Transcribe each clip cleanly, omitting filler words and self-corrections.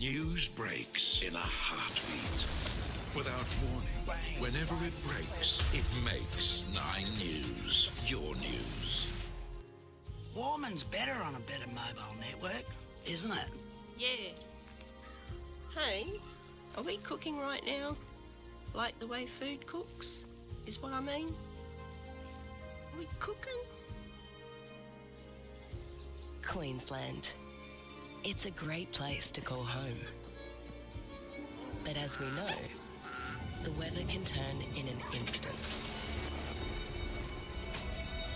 News breaks in a heartbeat. Without warning, Bang. whenever it breaks, it makes 9 News. Your news. Warman's better on a better mobile network, isn't it? Yeah. Hey, are we cooking right now? Like the way food cooks, is what I mean? Are we cooking? Queensland. It's a great place to call home. But as we know, the weather can turn in an instant.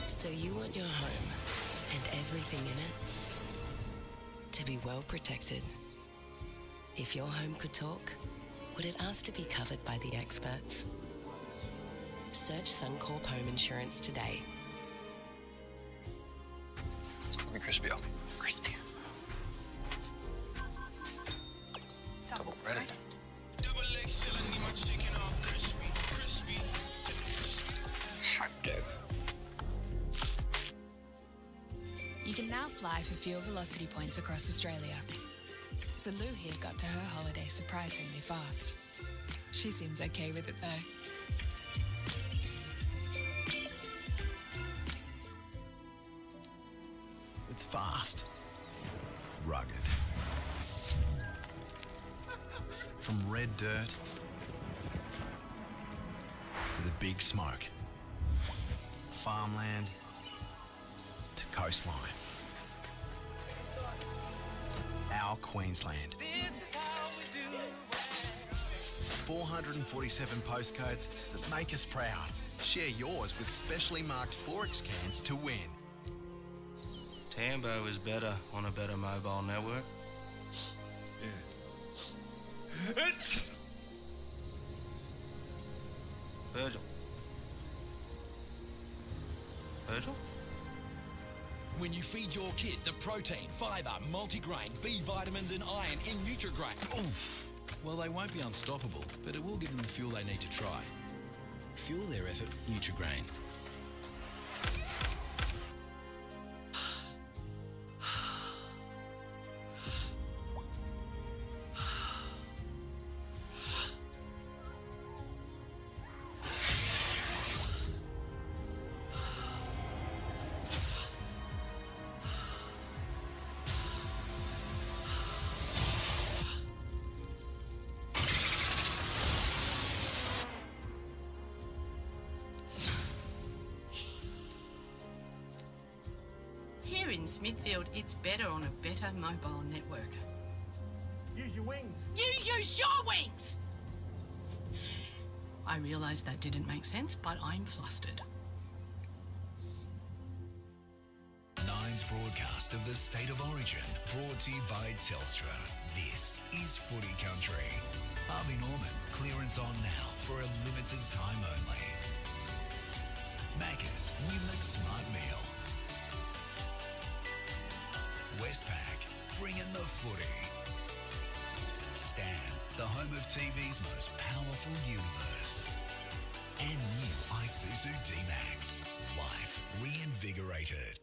So you want your home and everything in it to be well protected. If your home could talk, would it ask to be covered by the experts? Search Suncorp Home Insurance today. Be crispier. Crispier. Double breaded. Double XL, I need my chicken all crispy, crispy. Hot dog. You can now fly for fuel velocity points across Australia. So Lou here got to her holiday surprisingly fast. She seems okay with it though. It's fast. Rugged. From red dirt to the big smoke. Farmland to coastline. Our Queensland. This is how we do it. 447 postcodes that make us proud. Share yours with specially marked Forex cans to win. Tambo is better on a better mobile network. Virgil. Virgil? When you feed your kids the protein, fibre, multigrain, B vitamins and iron in Nutrigrain. Oof. Well, they won't be unstoppable, but it will give them the fuel they need to try. Fuel their effort, Nutrigrain. Here in Smithfield, it's better on a better mobile network. Use your wings. You use your wings! I realise that didn't make sense, but I'm flustered. Nine's broadcast of the State of Origin, brought to you by Telstra. This is Footy Country. Harvey Norman, clearance on now for a limited time only. Macca's New McSmart Meal. Westpac, bringing the footy. Stan, the home of TV's most powerful universe. And new Isuzu D-Max. Life reinvigorated.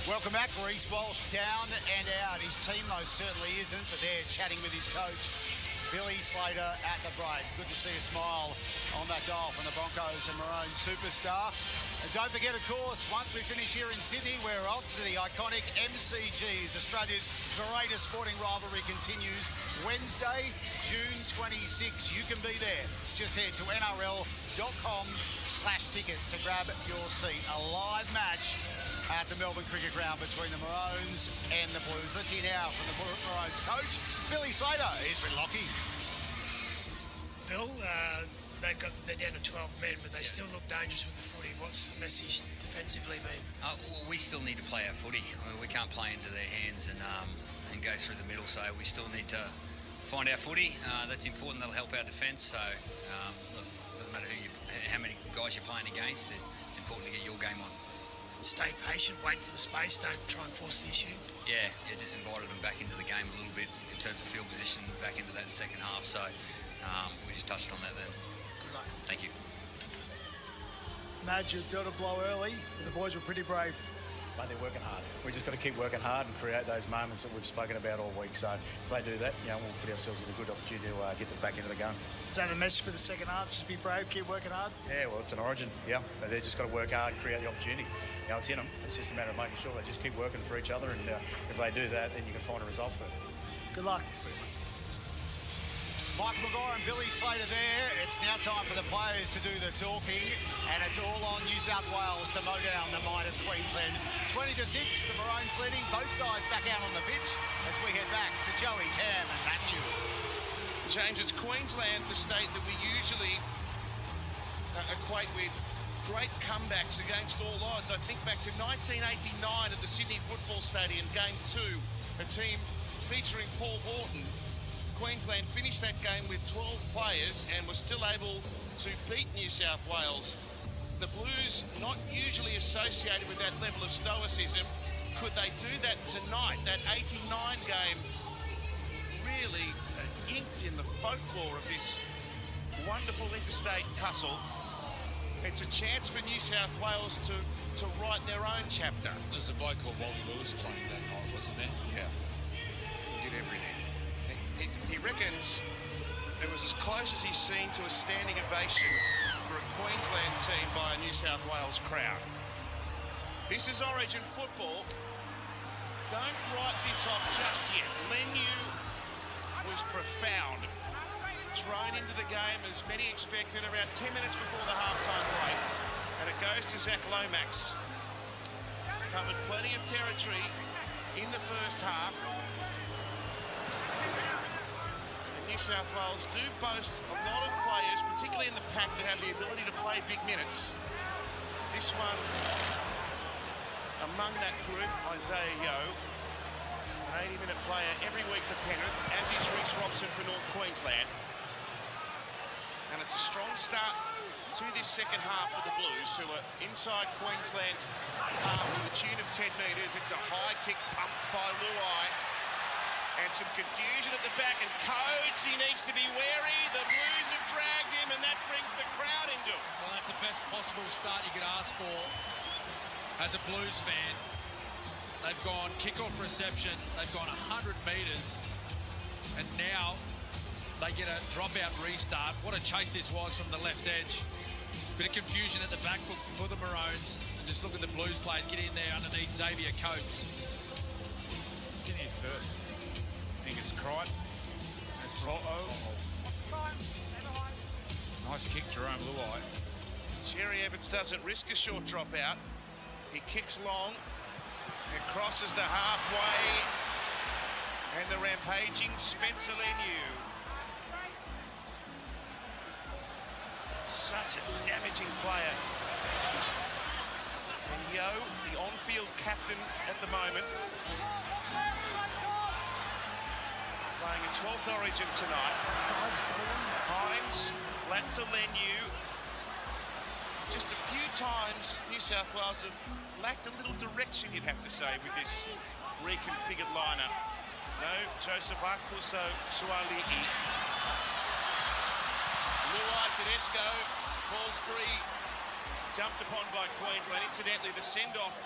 Welcome back. Reece Walsh down and out. His team most certainly isn't, but they're chatting with his coach, Billy Slater, at the break. Good to see a smile on that goal from the Broncos and Maroon superstar. And don't forget, of course, once we finish here in Sydney, we're off to the iconic MCGs. Australia's greatest sporting rivalry continues Wednesday, June 26. You can be there. Just head to nrl.com/ticket to grab your seat. A live match at the Melbourne Cricket Ground between the Maroons and the Blues. Let's hear now from the Maroons coach, Billy Slater. He's been lucky. Bill, they're down to 12 men, but they still look dangerous with the footy. What's the message defensively been? Well, we still need to play our footy. I mean, we can't play into their hands and go through the middle, so we still need to find our footy. That's important. That'll help our defence. So, look, it doesn't matter how many guys you're playing against. It's important to get your game on. Stay patient, wait for the space, don't try and force the issue. Yeah, just invited them back into the game a little bit in terms of field position, back into that in the second half. So we just touched on that then. Good luck. Thank you. Madge, you dealt a blow early, and the boys were pretty brave. Mate, they're working hard. We just got to keep working hard and create those moments that we've spoken about all week. So if they do that, we'll put ourselves in a good opportunity to get them back into the gun. Is that the message for the second half? Just be brave, keep working hard? Yeah, well, it's an origin. Yeah, but they've just got to work hard and create the opportunity. It's in them. It's just a matter of making sure they just keep working for each other, and if they do that, then you can find a result for it. Good luck. Mike Maguire and Billy Slater there. It's now time for the players to do the talking, and it's all on New South Wales to mow down the might of Queensland. 20-6, the Maroons leading, both sides back out on the pitch as we head back to Joey, Cam and Matthew. James, it's Queensland, the state that we usually equate with great comebacks against all odds. I think back to 1989 at the Sydney Football Stadium, Game 2, a team featuring Paul Horton. Queensland finished that game with 12 players and was still able to beat New South Wales. The Blues, not usually associated with that level of stoicism, could they do that tonight? That 89 game really inked in the folklore of this wonderful interstate tussle. It's a chance for New South Wales to write their own chapter. There's a bloke called Wally Lewis playing that night, wasn't there? Yeah. He did everything. He reckons it was as close as he's seen to a standing ovation for a Queensland team by a New South Wales crowd. This is Origin football. Don't write this off just yet. Leniu was profound. Thrown into the game as many expected around 10 minutes before the halftime break. And it goes to Zach Lomax. He's covered plenty of territory in the first half. New South Wales do boast a lot of players, particularly in the pack, that have the ability to play big minutes. This one, among that group, Isaiah Yeo, an 80-minute player every week for Penrith, as is Reece Robson for North Queensland. And it's a strong start to this second half for the Blues, who are inside Queensland's half to the tune of 10 metres. It's a high kick pumped by Luai. And some confusion at the back, and Coates, he needs to be wary. The Blues have dragged him, and that brings the crowd into it. Well, that's the best possible start you could ask for as a Blues fan. They've gone kick-off reception, they've gone 100 metres, and now they get a drop-out restart. What a chase this was from the left edge. Bit of confusion at the back for the Maroons. And just look at the Blues players get in there underneath Xavier Coates. He's in here first. I think it's Crichton. That's nice kick, Jerome Luai. Cherry Evans doesn't risk a short drop out. He kicks long. It crosses the halfway. And the rampaging Spencer Leniu. Such a damaging player. And Yeo, the on-field captain at the moment. Playing in 12th Origin tonight. Hines, flat to Leniu. Just a few times New South Wales have lacked a little direction, you'd have to say, with this reconfigured lineup. No, Joseph Akuso Suali'i. Luai Tedesco, balls free, jumped upon by Queensland. Incidentally, the send-off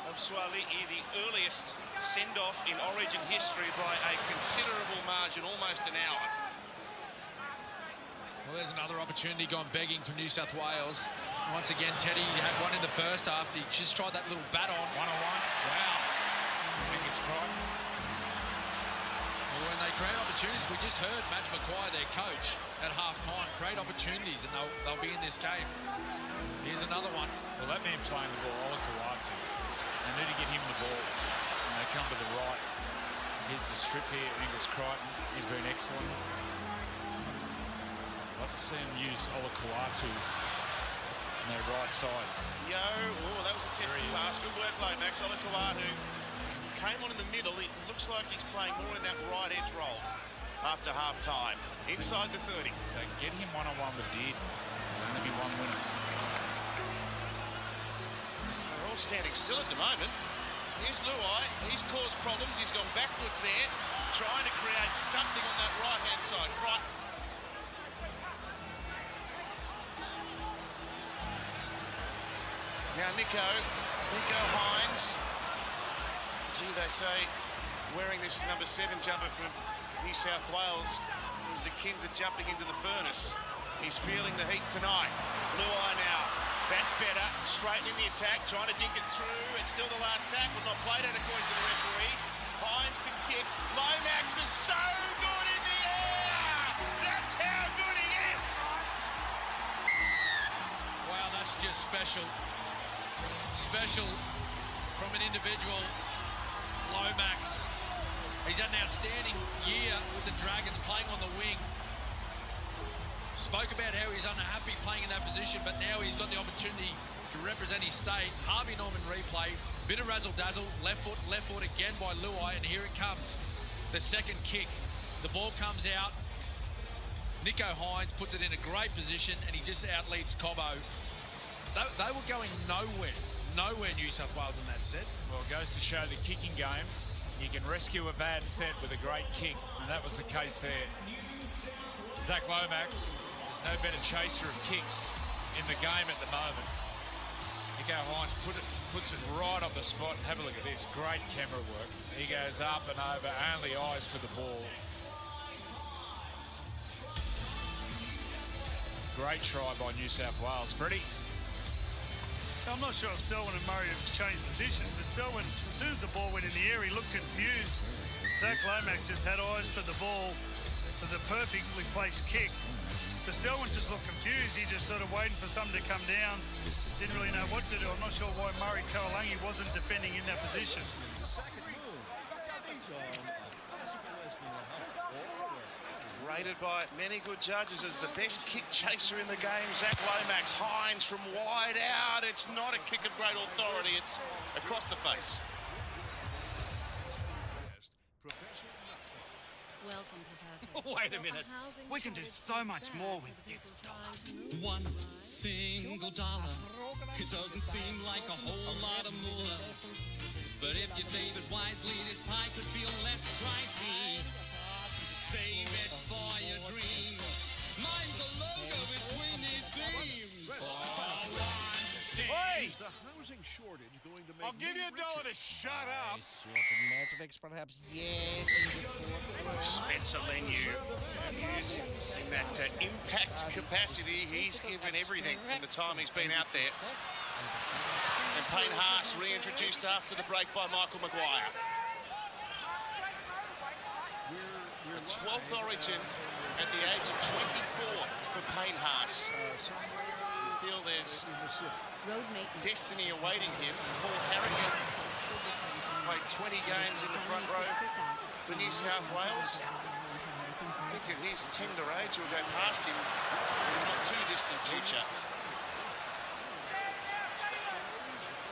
of Suali'i, the earliest send-off in Origin history by a considerable margin, almost an hour. Well, there's another opportunity gone begging from New South Wales. Once again, Teddy had one in the first half. He just tried that little bat on. One-on-one. Wow. Fingers crossed. Well, when they create opportunities, we just heard Madge Maguire, their coach, at half-time, create opportunities, and they'll be in this game. Here's another one. Well, that man playing the ball, Ola Kawatu. They need to get him the ball. And they come to the right. Here's the strip here. Angus Crichton. He's been excellent. I'd like to see him use Ola Kawatu on their right side. Yo, oh, that was a testing pass. Good work, Lomax. Ola Kawatu came on in the middle. It looks like he's playing more in that right edge role after half-time. Inside the 30. So get him one-on-one with Deed. There'll only be one winner. They're all standing still at the moment. Here's Luai. He's caused problems. He's gone backwards there, trying to create something on that right-hand side. Right. Now Nico Hines They say wearing this number 7 jumper from New South Wales is akin to jumping into the furnace. He's feeling the heat tonight. Luai now. That's better. Straightening the attack, trying to dink it through. It's still the last tackle, not played out according to the referee. Hines can kick. Lomax is so good in the air! That's how good he is! Wow, that's just special. Special from an individual, Lomax. He's had an outstanding year with the Dragons, playing on the wing. Spoke about how he's unhappy playing in that position, but now he's got the opportunity to represent his state. Harvey Norman replay, bit of razzle-dazzle, left foot again by Luai, and here it comes. The second kick. The ball comes out. Nico Hines puts it in a great position, and he just outleaps Cobbo. They were going nowhere, New South Wales in that set. Well, it goes to show the kicking game. You can rescue a bad set with a great kick, and that was the case there. Zach Lomax, there's no better chaser of kicks in the game at the moment. Nico Hines puts it right on the spot. Have a look at this, great camera work. He goes up and over, only eyes for the ball. Great try by New South Wales. Freddie? I'm not sure if Selwyn and Murray have changed positions, but Selwyn, as soon as the ball went in the air, he looked confused. Zach Lomax just had eyes for the ball. It was a perfectly placed kick. But Selwyn just looked confused. He just sort of waiting for something to come down. Didn't really know what to do. I'm not sure why Murray Taulagi wasn't defending in that position. Rated by many good judges as the best kick chaser in the game, Zach Lomax. Hines from wide out. It's not a kick of great authority. It's across the face. Welcome, Professor. Wait a minute. We can do so much more with this dollar. $1 single dollar. It doesn't seem like a whole lot of moolah. But if you save it wisely, this pie could feel less pricey. Save it for your dreams. Mine's a logo between these seams. Hey! The housing shortage going to make I'll give you $1 to shut up. Matrix, perhaps, yes. Spencer Leniu in that impact capacity. He's given everything from the time he's been out there. And Payne Haas reintroduced after the break by Michael Maguire. A 12th origin at the age of 24 for Payne Haas. You feel there's destiny awaiting him. Paul Harrigan played 20 games in the front row for New South Wales. Look at his tender age, will go past him in a not too distant future.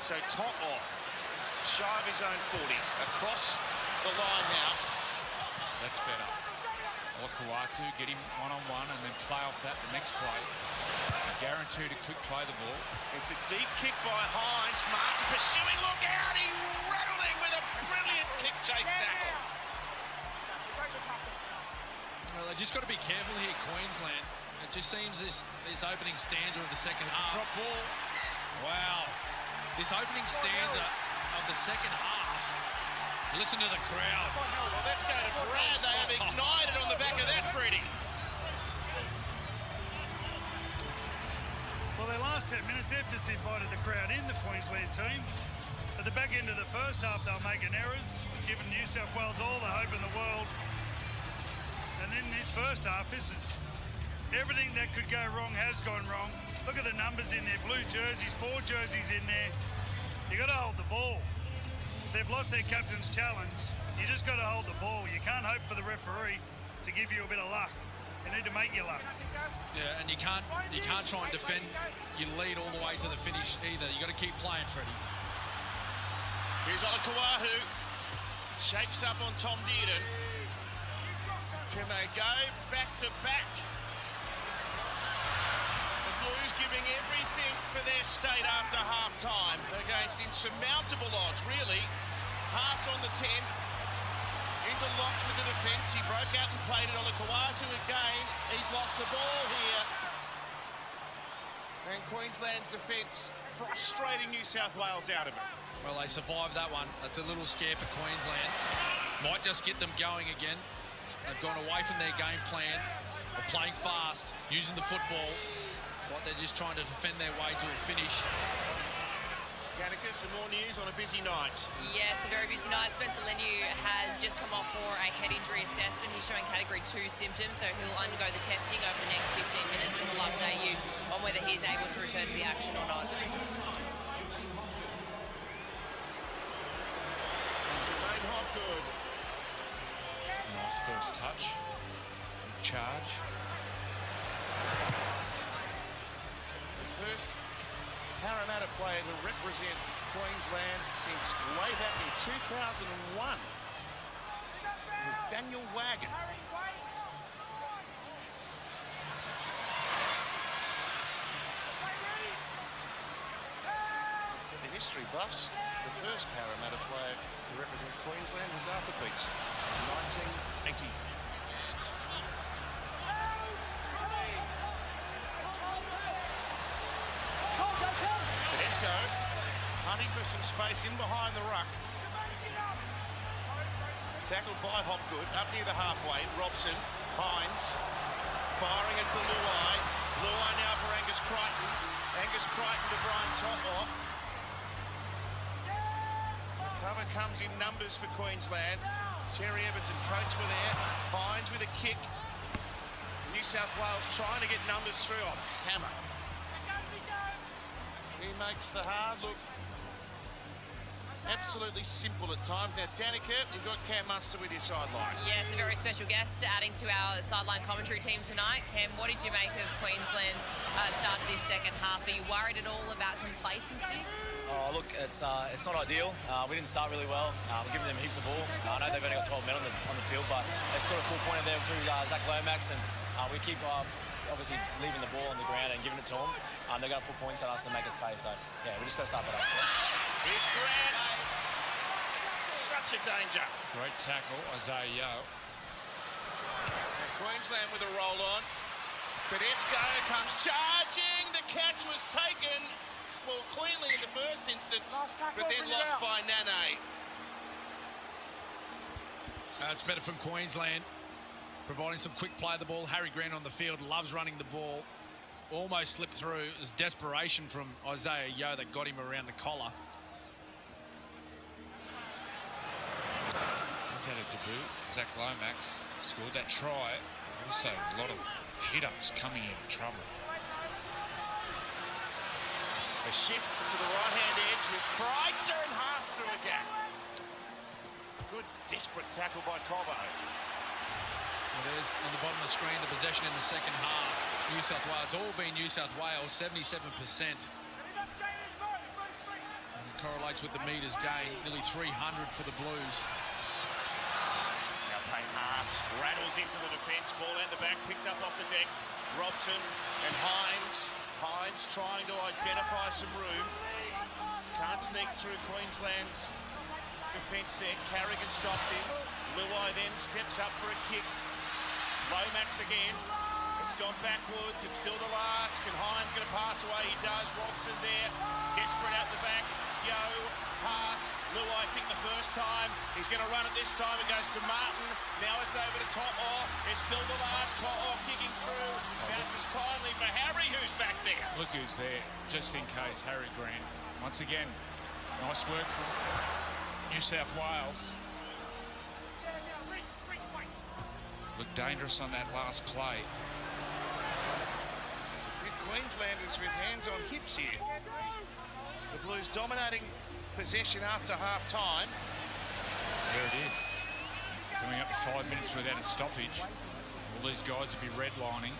So To'o, shy of his own 40, across the line now. That's better. Olakuatu, get him one-on-one and then play off that the next play. Guaranteed to quick play the ball. It's a deep kick by Hines. Martin pursuing, look out! He rattled him with a brilliant kick chase tackle. Well, they just got to be careful here, Queensland. It just seems this opening stanza of the second half. Drop ball. Wow. This opening stanza of the second half. Listen to the crowd. Well, let's go to Brad. They have ignited on the back of that, Freddie. Well, their last 10 minutes, they've just invited the crowd in, the Queensland team. At the back end of the first half, they were making errors, giving New South Wales all the hope in the world. And then this first half, this is everything that could go wrong has gone wrong. Look at the numbers in there, blue jerseys, 4 jerseys in there. You got to hold the ball. They've lost their captain's challenge. You just got to hold the ball. You can't hope for the referee to give you a bit of luck. You need to make your luck. Yeah, and you can't try and defend your lead all the way to the finish either. You got to keep playing, Freddie. Here's Olakuatu. Shapes up on Tom Dearden. Can they go back to back? The Blues giving everything for their state after half-time against insurmountable odds, really. Haas on the 10. Interlocked with the defence. He broke out and played it on Olakuatu again. He's lost the ball here. And Queensland's defence frustrating New South Wales out of it. Well, they survived that one. That's a little scare for Queensland. Might just get them going again. They've gone away from their game plan. They're playing fast, using the football. It's like they're just trying to defend their way to a finish. Danica, some more news on a busy night. Yes, a very busy night. Spencer Leniu has just come off for a head injury assessment. He's showing category 2 symptoms, so he'll undergo the testing over the next 15 minutes, and we'll update you on whether he's able to return to the action or not. Jermaine Hopgood. Nice first touch. Big charge. The first Parramatta player to represent Queensland since way back in 2001. It was Daniel Wagon. For the history buffs, the first Parramatta player to represent Queensland was Arthur Beats in 1980. Tedesco hunting for some space in behind the ruck. Tackled by Hopgood up near the halfway. Robson, Hines, firing it to Luai. Luai now for Angus Crichton. Angus Crichton to Brian To'o. Cover comes in numbers for Queensland. Terry Evans and Coates were there. Hines with a kick. New South Wales trying to get numbers through. Oh, hammer. He makes the hard look absolutely simple at times. Now, Danica, you've got Cam Munster with your sideline. Yeah, it's a very special guest adding to our sideline commentary team tonight. Cam, what did you make of Queensland's start to this second half? Are you worried at all about complacency? Oh, look, it's not ideal. We didn't start really well. We're giving them heaps of ball. I know they've only got 12 men on the field, but they scored a full point there through Zach Lomax, and we keep obviously leaving the ball on the ground and giving it to them. They're going to put points on us and make us pay. So, yeah, we just got to start that up. Here's Grant. Such a danger. Great tackle, Isaiah Yeo. And Queensland with a roll on. Tedesco comes charging. The catch was taken, well, cleanly in the first instance, but then lost by Nane. It's better from Queensland, providing some quick play of the ball. Harry Grant on the field, loves running the ball. Almost slipped through. It was desperation from Isaiah Yeo that got him around the collar. He's had a debut. Zach Lomax scored that try. Also, a lot of hit-ups coming in trouble. A shift to the right-hand edge with Crichton half through a gap. Good, desperate tackle by Cobo. Well, there's on the bottom of the screen the possession in the second half. New South Wales, all been New South Wales, 77%. And it correlates with the metres gained, nearly 300 for the Blues. Now Payne Haas rattles into the defence, ball out the back, picked up off the deck. Robson and Hines. Hines trying to identify some room. Can't sneak through Queensland's defence there. Carrigan stopped him. Luai then steps up for a kick. Lomax again. It's gone backwards. It's still the last. Can Hines going to pass away? He does. Robson there. Desperate out the back. Yo, pass. Luai, I think the first time. He's going to run it this time. It goes to Martin. Now it's over to To'o. It's still the last. To'o kicking through. Bounces kindly for Harry, who's back there. Look who's there, just in case. Harry Grant. Once again, nice work from New South Wales. Looked dangerous on that last play. There's a few Queenslanders with hands on hips here. The Blues dominating possession after half-time. There it is. Coming up to 5 minutes without a stoppage. All these guys will be redlining.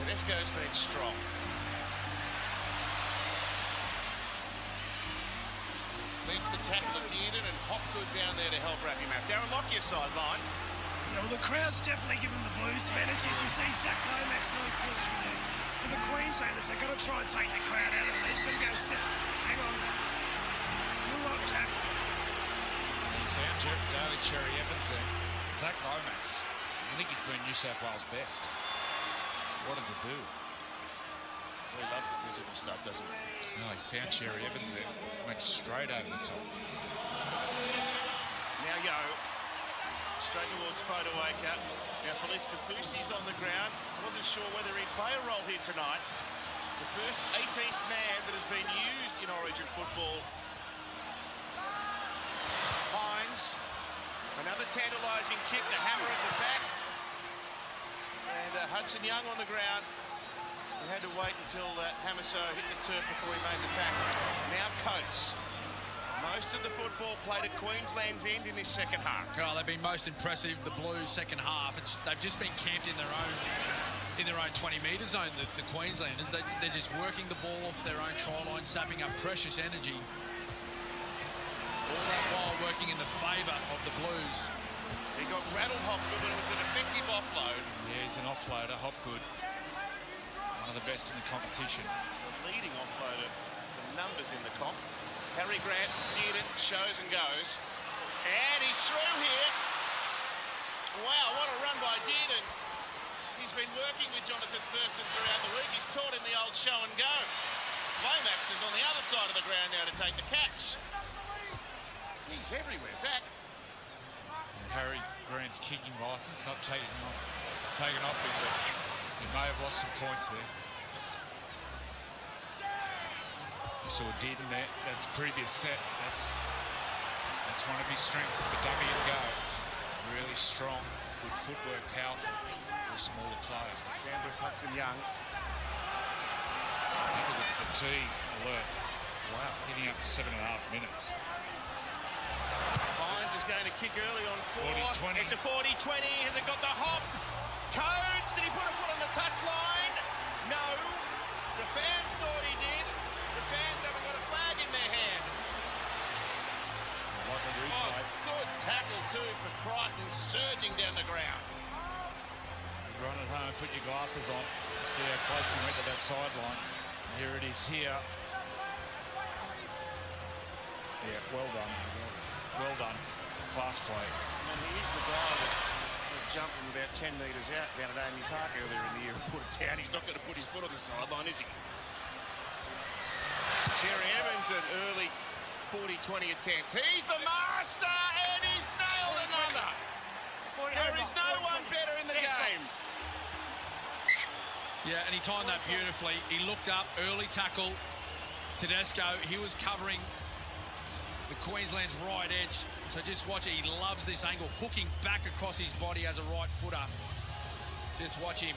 Tedesco's been strong. Leads the tackle of Dearden and Hopgood down there to help wrap him up. Darren, lock your sideline. Yeah, well, the crowd's definitely giving the Blues some energy as we see Zach Lomax really pull through there. For the Queenslanders, they've got to try and take the crowd out of it. They're just going to go sit. Hang on. Move up, Jack. found Daly Cherry Evans there. Zach Lomax. I think he's been New South Wales best. What did he do? He loves the physical stuff, doesn't he? No, he found Cherry Evans there. Went straight over the top. Now Yo, straight towards Fodawaker. Now Felice Kafusi's on the ground. I wasn't sure whether he'd play a role here tonight. The first 18th man that has been used in Origin football. Hines, another tantalising kick, the hammer at the back. And Hudson Young on the ground. He had to wait until Hamiso hit the turf before he made the tackle. Now Coates. Most of the football played at Queensland's end in this second half. Oh, they've been most impressive, the Blues second half. They've just been camped in their own 20-metre zone, the Queenslanders. They're just working the ball off their own try line, sapping up precious energy. All that while working in the favour of the Blues. He got rattled Hopgood, but it was an effective offload. Yeah, he's an offloader, Hopgood. One of the best in the competition. The leading offloader for numbers in the comp. Harry Grant did it, shows and goes. And he's through here. Wow, what a run by Dearden. He's been working with Jonathan Thurston throughout the week. He's taught him the old show and go. Lomax is on the other side of the ground now to take the catch. He's everywhere, Zach. And Harry Grant's kicking licence, not taken off him, but he may have lost some points there. You saw Dearden there. That's previous set. That's one of his strengths, the dummy and go. Really strong, good footwork, powerful for a smaller player. Canberra's Hudson Young. Look at the fatigue alert. Wow, hitting up to 7.5 minutes. Hines is going to kick early on 4. 40-20. It's a 40-20. Has it got the hop? Coates, did he put a foot on the touchline? No. The fans thought he did. The fans haven't got a flag in their hand. Like a replay. Oh, good tackle too for Crichton, surging down the ground. You run at home, put your glasses on, see how close he went to that sideline. Here it is here. Yeah, well done. Well done. Fast play. And here's the guy that jumped from about 10 metres out down at Amy Park earlier in the year and put it down. He's not going to put his foot on the sideline, is he? Cherry Evans, an early 40-20 attempt. He's the master, and he's nailed another. There is no one better in the game. Yeah, and he timed that beautifully. He looked up, early tackle. Tedesco, he was covering the Queensland's right edge. So just watch it. He loves this angle, hooking back across his body as a right footer. Just watch him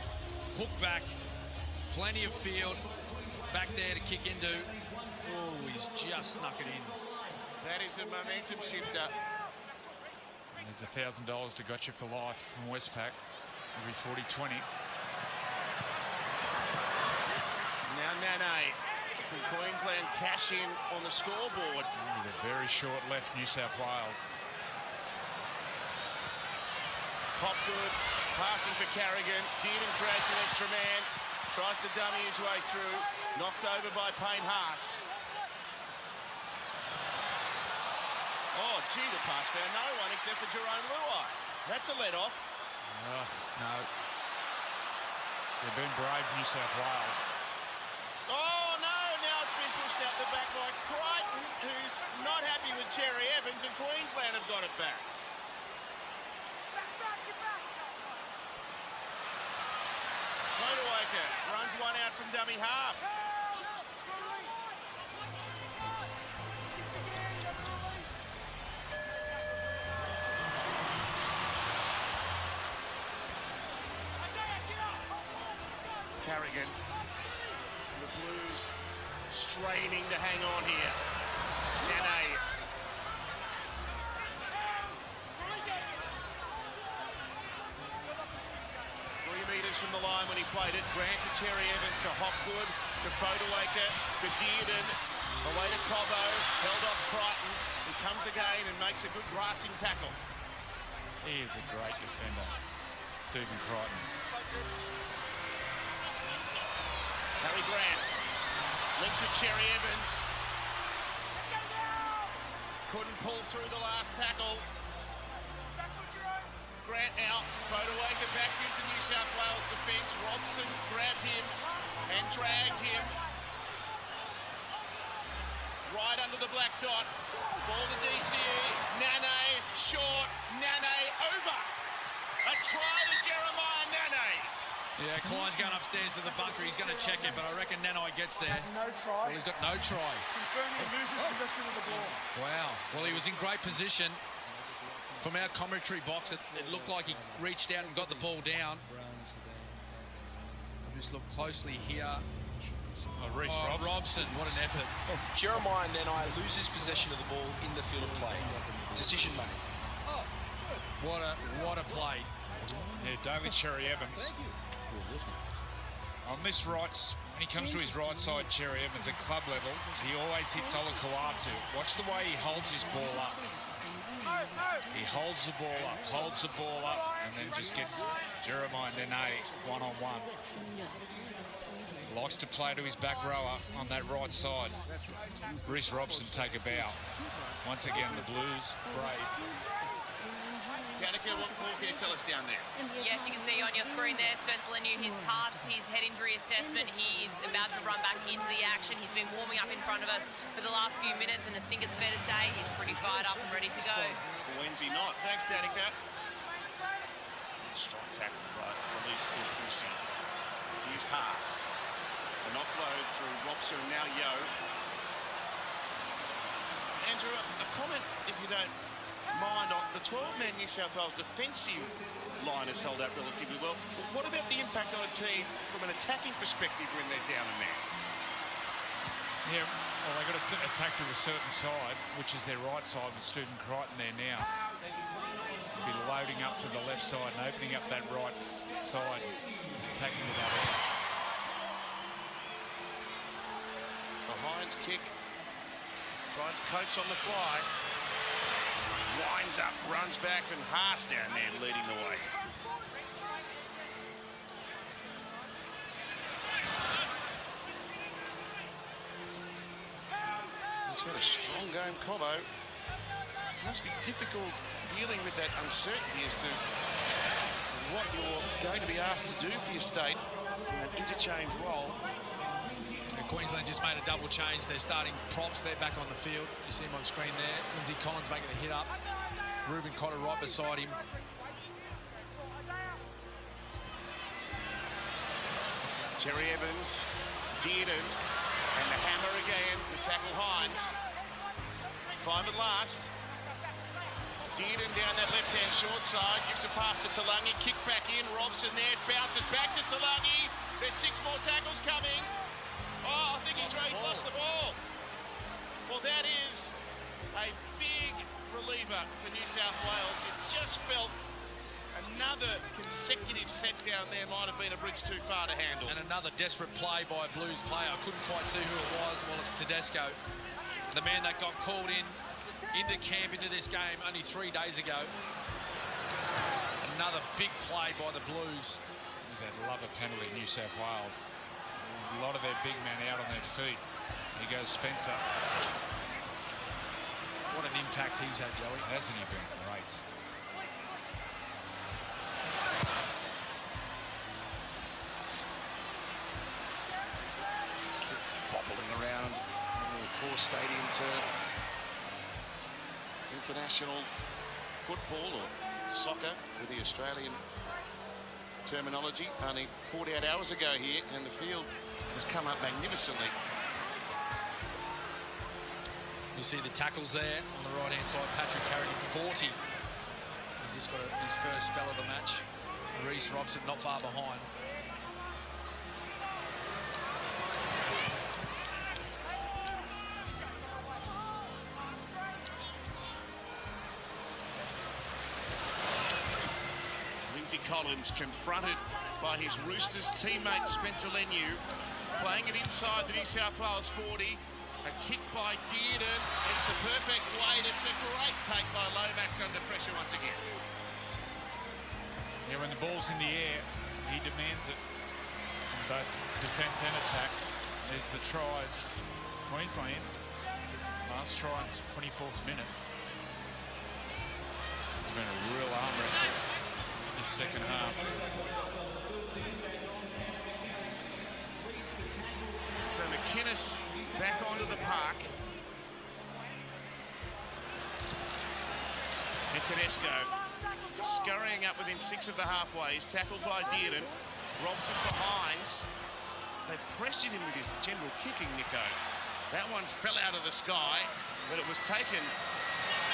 hook back. Plenty of field back there to kick into. Oh, he's just snuck it in. That is a momentum shifter. And there's $1,000 to Gotcha for Life from Westpac. Every 40-20. Now Nane from Queensland cash in on the scoreboard. With a very short left, New South Wales. Hopgood passing for Carrigan. Dearden creates an extra man. Tries to dummy his way through. Knocked over by Payne Haas. Oh, gee, the pass found no one except for Jerome Luai. That's a let-off. No. They've been brave, New South Wales. Oh, no, now it's been pushed out the back by Crichton, who's not happy with Cherry Evans, and Queensland have got it back. Fodawaker runs one out from dummy half. Carrigan. The Blues straining to hang on here. Nene. 3 metres from the line when he played it. Grant to Cherry Evans, to Hopgood, to Fodawaker, to Dearden. Away to Cobbo, held off Crichton. He comes again and makes a good grassing tackle. He is a great defender, Stephen Crichton. Harry Grant links with Cherry Evans. Couldn't pull through the last tackle. Grant now, Bodawaker backed into New South Wales defence. Robson grabbed him and dragged him right under the black dot. Ball to DCE, Nane, short, Nane over. A try to Jeremiah Nane. Yeah, Klein's going upstairs to the bunker. He's going to check it, but I reckon Nanai gets there. No try. Well, he's got no try. Confirming he loses possession of the ball. Wow. Well, he was in great position. From our commentary box, it looked like he reached out and got the ball down. I'll just look closely here. Robson, what an effort. Jeremiah Nanai loses possession of the ball in the field of play. Decision made. What a play. Yeah, David Cherry Evans. On this when he comes to his right side, Cherry Evans at club level, he always hits Ola Kawatu. Watch the way he holds his ball up. He holds the ball up, and then just gets Jeremiah Nene one-on-one. Likes to play to his back rower on that right side. Reece Robson take a bow. Once again, the Blues, brave. Danica, what more can you tell us down there? Yes, you can see on your screen there, Spencer Leniu, he's passed his head injury assessment. He is about to run back into the action. He's been warming up in front of us for the last few minutes, and I think it's fair to say he's pretty fired up and ready to go. Wednesday night. Thanks, Danica. Strong tackle by release Brucey. Here's Haas. An offload through Robson, now Yo. Andrew, a comment, if you don't mind, on the 12-man New South Wales defensive line has held up relatively well. What about the impact on a team from an attacking perspective when they're down a man? Yeah, well, they've got to attack to a certain side, which is their right side with Stephen Crichton there now. Be loading up to the left side and opening up that right side, attacking with that edge. The Hines kick. Finds Coates on the fly. Winds up, runs back, and Haas down there leading the way. He's had a strong game, Cobbo. Must be difficult dealing with that uncertainty as to what you're going to be asked to do for your state in an interchange role. And Queensland just made a double change. They're starting props. They're back on the field. You see him on screen there. Lindsay Collins making the hit up. Reuben Cotter right beside him. Terry Evans, Dearden, and the hammer again to tackle Hines. 5 at last. Dearden down that left-hand short side, gives a pass to Talangi, kick back in, Robson there, bounces back to Talangi. There's 6 more tackles coming. Oh, I think he lost the ball. Well, that is a big reliever for New South Wales. It just felt another consecutive set down there might have been a bridge too far to handle. And another desperate play by a Blues player. I couldn't quite see who it was. Well, it's Tedesco, the man that got called into camp into this game only 3 days ago. Another big play by the Blues. There's that love of penalty, New South Wales. A lot of their big men out on their feet. Here goes Spencer. What an impact he's had, Joey. Hasn't he been great? Bobbling around on the core stadium turf. International football or soccer for the Australian terminology. Only 48 hours ago here, and the field has come up magnificently. You see the tackles there on the right-hand side. Patrick Carrigan, 40. He's just got his first spell of the match. Reece Robson not far behind. Lindsay Collins confronted by his Roosters teammate Spencer Leniu, playing it inside the New South Wales 40. A kick by Dearden. It's the perfect weight. It's a great take by Lomax under pressure once again. Yeah, when the ball's in the air, he demands it from both defence and attack. There's the tries. Queensland, last try in the 24th minute. second half. So McInnes back onto the park. And Tedesco scurrying up within 6 of the halfways, tackled by Dearden. Robson for Hines. They've pressured him with his general kicking, Nico. That one fell out of the sky, but it was taken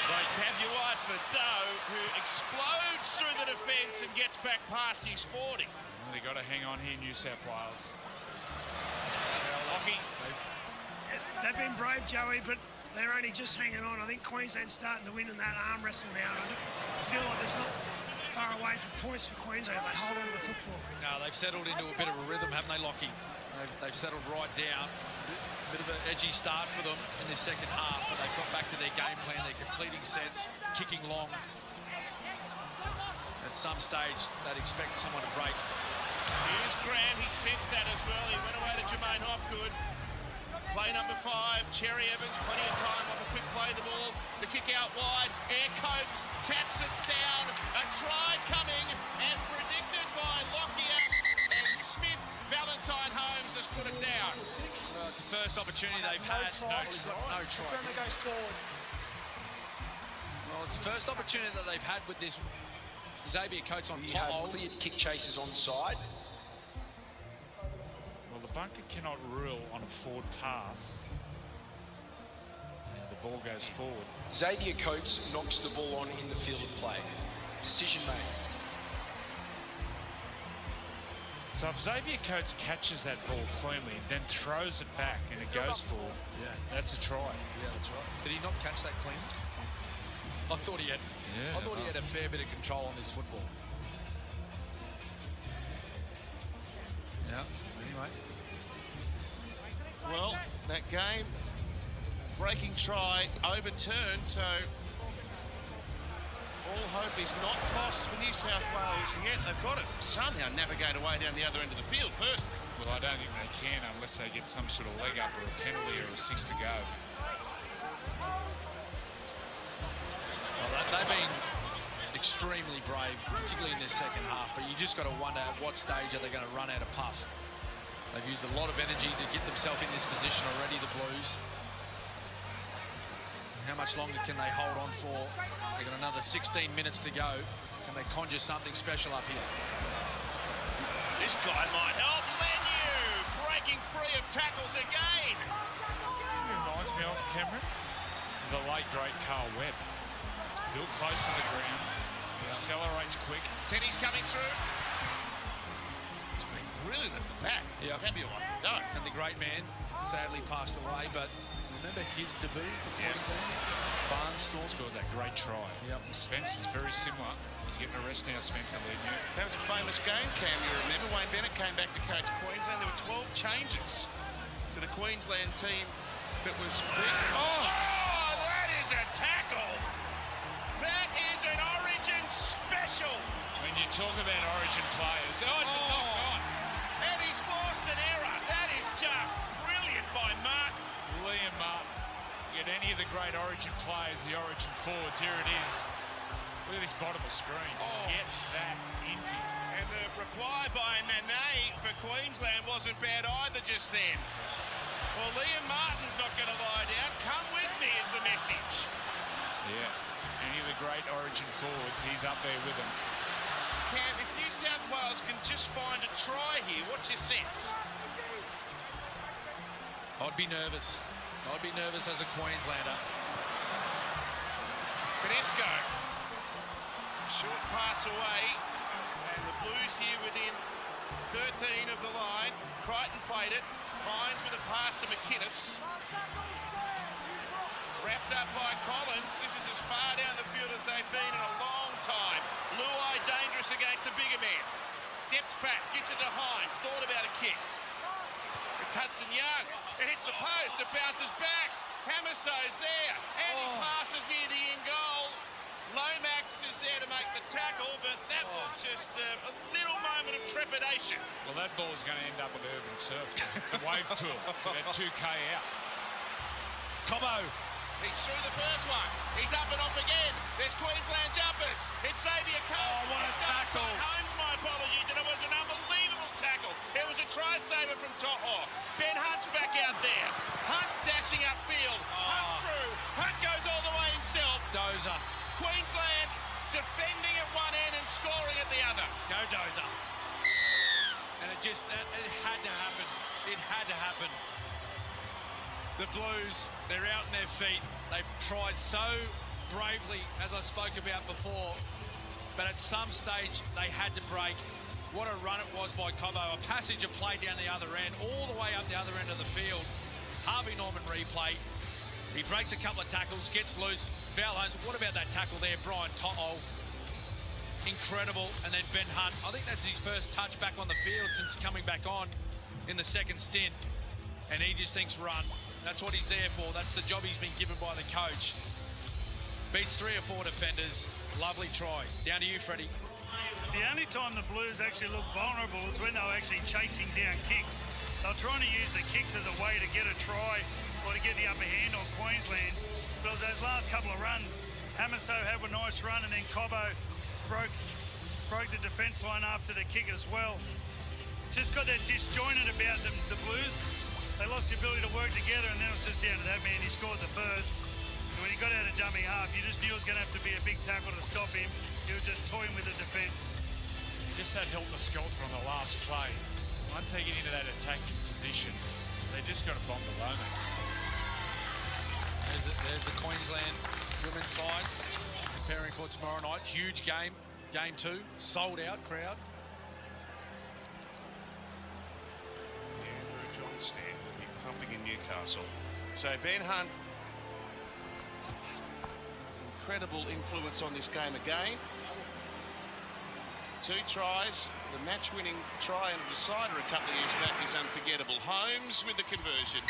by Tabuai Doe, who explodes through the defence and gets back past his 40. Well, they've got to hang on here, New South Wales. They've been brave, Joey, but they're only just hanging on. I think Queensland's starting to win in that arm wrestle now. I feel like there's not far away from points for Queensland. They hold on to the football. No, they've settled into a bit of a rhythm, haven't they, Lockie? They've settled right down. A bit of an edgy start for them in this second half, but they've got back to their game plan. They're completing sets, kicking long. At some stage, they'd expect someone to break. Here's Grant. He sensed that as well. He went away to Jermaine Hopgood. Play number 5, Cherry Evans, plenty of time on the quick play the ball. The kick out wide, Air Coates taps it down. A try coming as predicted by Lockyer, and Smith, Valentine Holmes has put it down. Well, it's the first opportunity they've had. No try. Defender goes forward. Well, it's the first opportunity that they've had with this Xavier Coates on You top. have cleared kick chasers on side. Well, the bunker cannot rule on a forward pass. And the ball goes forward. Xavier Coates knocks the ball on in the field of play. Decision made. So if Xavier Coates catches that ball cleanly, then throws it back and it goes forward, that's a try. Yeah, that's right. Did he not catch that clean? I thought he had. Yeah, I thought he had a fair bit of control on this football. Yeah. Anyway. Well, that game breaking try overturned, so all hope is not lost for New South Wales yet. They've got to somehow navigate away down the other end of the field first. Well, I don't think they can unless they get some sort of leg up or a penalty or a 6 to go. Well, they've been extremely brave, particularly in this second half, but you just got to wonder at what stage are they going to run out of puff. They've used a lot of energy to get themselves in this position already, the Blues. How much longer can they hold on for? They've got another 16 minutes to go. Can they conjure something special up here? This guy might help. Lenu breaking free of tackles again. Reminds me of Cameron, the late great Carl Webb. Built close to the ground, accelerates quick. Teddy's coming through. It's been brilliant at the back. Yeah. And the great man sadly passed away, but remember his debut for Queensland? Barnstorm scored that great try. Yep. Spence is very similar. He's getting a rest now, Spencer Lenu. That was a famous game, Cam, you remember? Wayne Bennett came back to coach Queensland. There were 12 changes to the Queensland team that was big. Oh, that is a tackle! That is an Origin special! When you talk about Origin players, it's a knock on. And he's forced an error. That is just brilliant by Martin. Liam Martin. Get any of the great Origin players, the Origin forwards, here it is. Look at this bottom of the screen. Get that into. And the reply by Nene for Queensland wasn't bad either just then. Well, Liam Martin's not going to lie down. Come with me is the message. Yeah. Any of the great Origin forwards, he's up there with them. Cam, if New South Wales can just find a try here, what's your sense? I'd be nervous. I'd be nervous as a Queenslander. Tedesco. Short pass away. And the Blues here within 13 of the line. Crichton played it. Hines with a pass to McInnes. Wrapped up by Collins. This is as far down the field as they've been in a long time. Luai dangerous against the bigger man. Steps back, gets it to Hines. Thought about a kick. It's Hudson Young. It hits the post. It bounces back. Hamaso's there. And he passes near the in goal. Lomax is there to make the tackle, but that was just a little moment of trepidation. Well, that ball's going to end up at Urban Surf. The wave tool to that 2K out. Cobbo. He's through the first one. He's up and off again. There's Queensland jumpers. It's Xavier Coates. Oh, what a tackle. saver from To'o. Ben Hunt's back out there. Hunt dashing upfield. Hunt through. Hunt goes all the way himself. Dozer. Queensland defending at one end and scoring at the other. Go Dozer. And it had to happen. It had to happen. The Blues, they're out on their feet. They've tried so bravely, as I spoke about before, but at some stage they had to break. What a run it was by Cobbo. A passage of play down the other end, all the way up the other end of the field. Harvey Norman replay. He breaks a couple of tackles, gets loose. Val Holmes, what about that tackle there? Brian To'o. Incredible. And then Ben Hunt. I think that's his first touch back on the field since coming back on in the second stint. And he just thinks run. That's what he's there for. That's the job he's been given by the coach. Beats 3 or 4 defenders. Lovely try. Down to you, Freddie. The only time the Blues actually looked vulnerable was when they were actually chasing down kicks. They were trying to use the kicks as a way to get a try or to get the upper hand on Queensland. But it was those last couple of runs. Hamiso had a nice run, and then Cobbo broke the defence line after the kick as well. Just got that disjointed about them, the Blues. They lost the ability to work together, and then it was just down to that man. He scored the first. And when he got out of dummy half, you just knew it was going to have to be a big tackle to stop him. He was just toying with the defence. Just that helter-skelter on the last play. Once they get into that attacking position, they just got to bomb the Lomax. There's the Queensland women's side preparing for tomorrow night. Huge game, game 2, sold out crowd. Andrew John Stan will be pumping in Newcastle. So Ben Hunt, incredible influence on this game again. 2 tries, the match-winning try and a decider a couple of years back is unforgettable. Holmes with the conversion.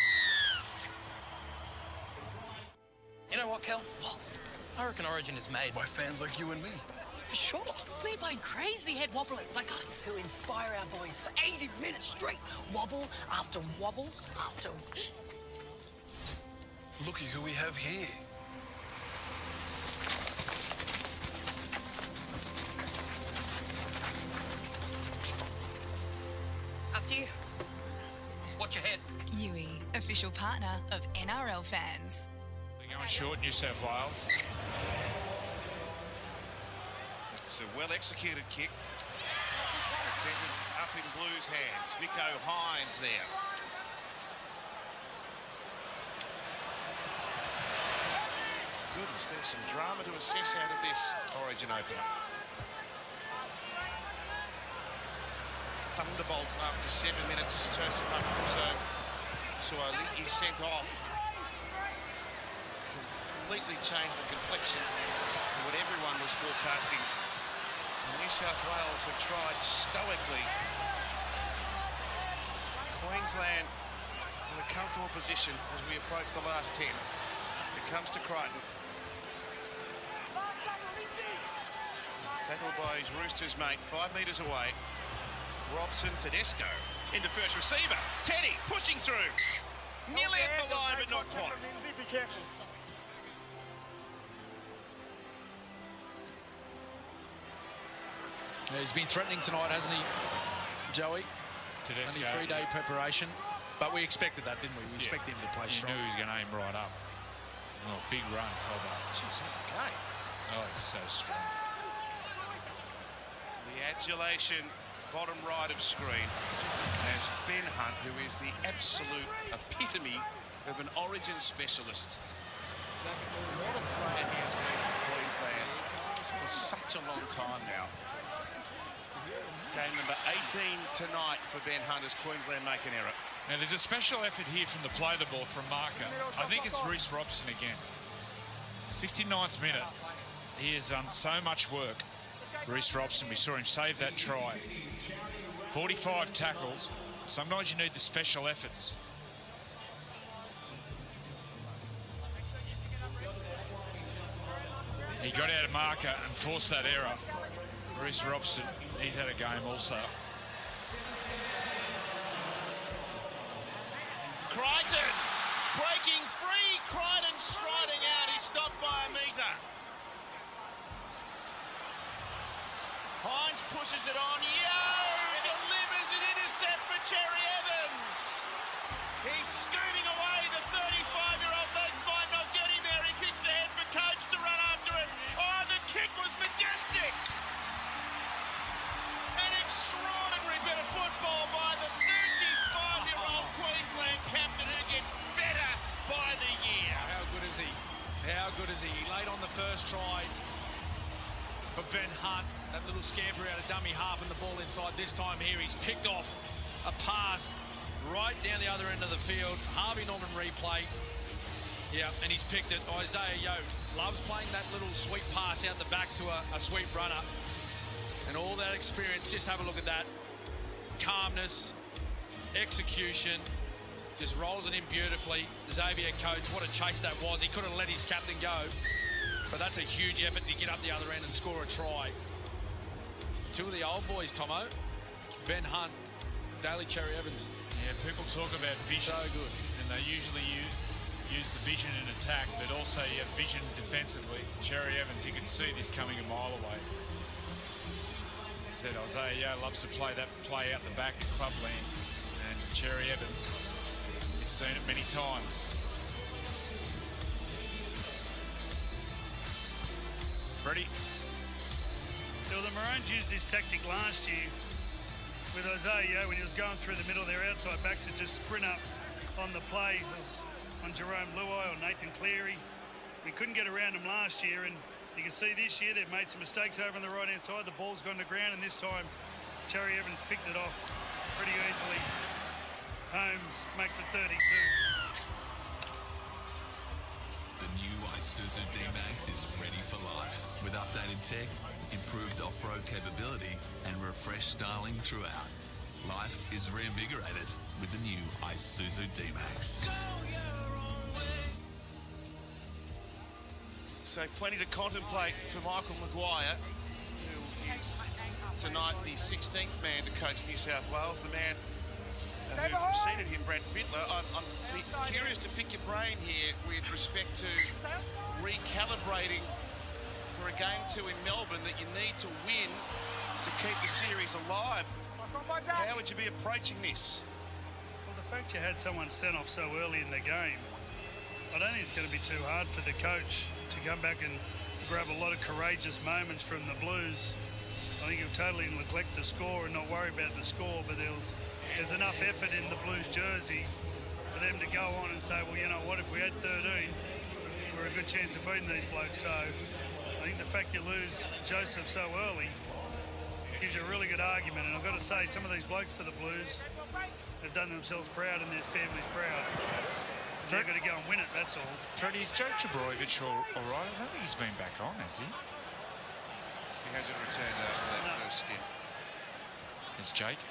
You know what, Kel? I reckon Origin is made by fans like you and me. For sure. It's made by crazy head wobblers like us who inspire our boys for 80 minutes straight. Wobble after wobble after... Looky who we have here. After you. Watch your head. Yui, official partner of NRL fans. They're going short, New South Wales. It's a well-executed kick. It's ended up in Blues' hands. Nico Hines there. Goodness, there's some drama to assess out of this Origin opener. Thunderbolt after 7 minutes. Joseph Hunt Suoliki sent off. Completely changed the complexion of what everyone was forecasting. And New South Wales have tried stoically. Queensland in a comfortable position as we approach the last 10. It comes to Crichton. Tackled by his Roosters mate, 5 metres away. Robson Tedesco into first receiver. Teddy pushing through. Nearly at the line, but not quite. Be careful. Yeah, he's been threatening tonight, hasn't he, Joey? Tedesco. Only 3-day preparation. But we expected that, didn't we? We expected him to play strong. You knew he was going to aim right up. Oh, big run, Cobbo. Jeez, okay. Oh, he's so strong. The adulation, bottom right of screen, as Ben Hunt, who is the absolute epitome of an Origin specialist. What a player he has been for Queensland for such a long time now. Game number 18 tonight for Ben Hunt as Queensland make an error. Now, there's a special effort here from the play the ball from marker. I think it's Reece Robson again. 69th minute. He has done so much work. Reece Robson, we saw him save that try. 45 tackles. Sometimes you need the special efforts. He got out of marker and forced that error. Reece Robson, he's had a game also. Crichton breaking free. Crichton striding out. He's stopped by a metre. Hines pushes it on. Yo! Delivers an intercept for Cherry Evans. for Ben Hunt. That little scamper out of dummy half and the ball inside. This time here, he's picked off a pass right down the other end of the field. Harvey Norman replay. Yeah, and he's picked it. Isaiah Yeo loves playing that little sweet pass out the back to a sweet runner. And all that experience, just have a look at that. Calmness, execution, just rolls it in beautifully. Xavier Coates, what a chase that was. He could have let his captain go, but that's a huge effort to get up the other end and score a try. Two of the old boys, Tomo, Ben Hunt, Daly Cherry Evans. Yeah, people talk about vision. So good. And they usually use the vision in attack, but also you have vision defensively. Cherry Evans, you can see this coming a mile away. Said Isaiah loves to play that play out the back at Clubland, and Cherry Evans has seen it many times. Ready? So the Maroons used this tactic last year with Isaiah when he was going through the middle. Their outside backs would just sprint up on the play. It was on Jerome Luai or Nathan Cleary. We couldn't get around them last year, and you can see this year they've made some mistakes over on the right-hand side. The ball's gone to ground, and this time Cherry Evans picked it off pretty easily. Holmes makes it 32. The new Isuzu D-Max is ready for life with updated tech, improved off-road capability and refreshed styling throughout. Life is reinvigorated with the new Isuzu D-Max. So plenty to contemplate for Michael Maguire, who is tonight the 16th man to coach New South Wales. The man who preceded him, Brad Fittler. I'm curious to pick your brain here with respect to recalibrating for a game 2 in Melbourne that you need to win to keep the series alive. How would you be approaching this? Well, the fact you had someone sent off so early in the game, I don't think it's going to be too hard for the coach to come back and grab a lot of courageous moments from the Blues. I think he'll totally neglect the score and not worry about the score, but there's enough effort in the Blues jersey for them to go on and say, well, you know what, if we had 13, we're a good chance of beating these blokes. So I think the fact you lose Joseph so early gives you a really good argument. And I've got to say, some of these blokes for the Blues have done themselves proud and their families proud. They've got to go and win it, that's all. Freddie, is Joe Trbojevic all right? I don't think he's been back on, has he? He hasn't returned after that first stint. Is Jake?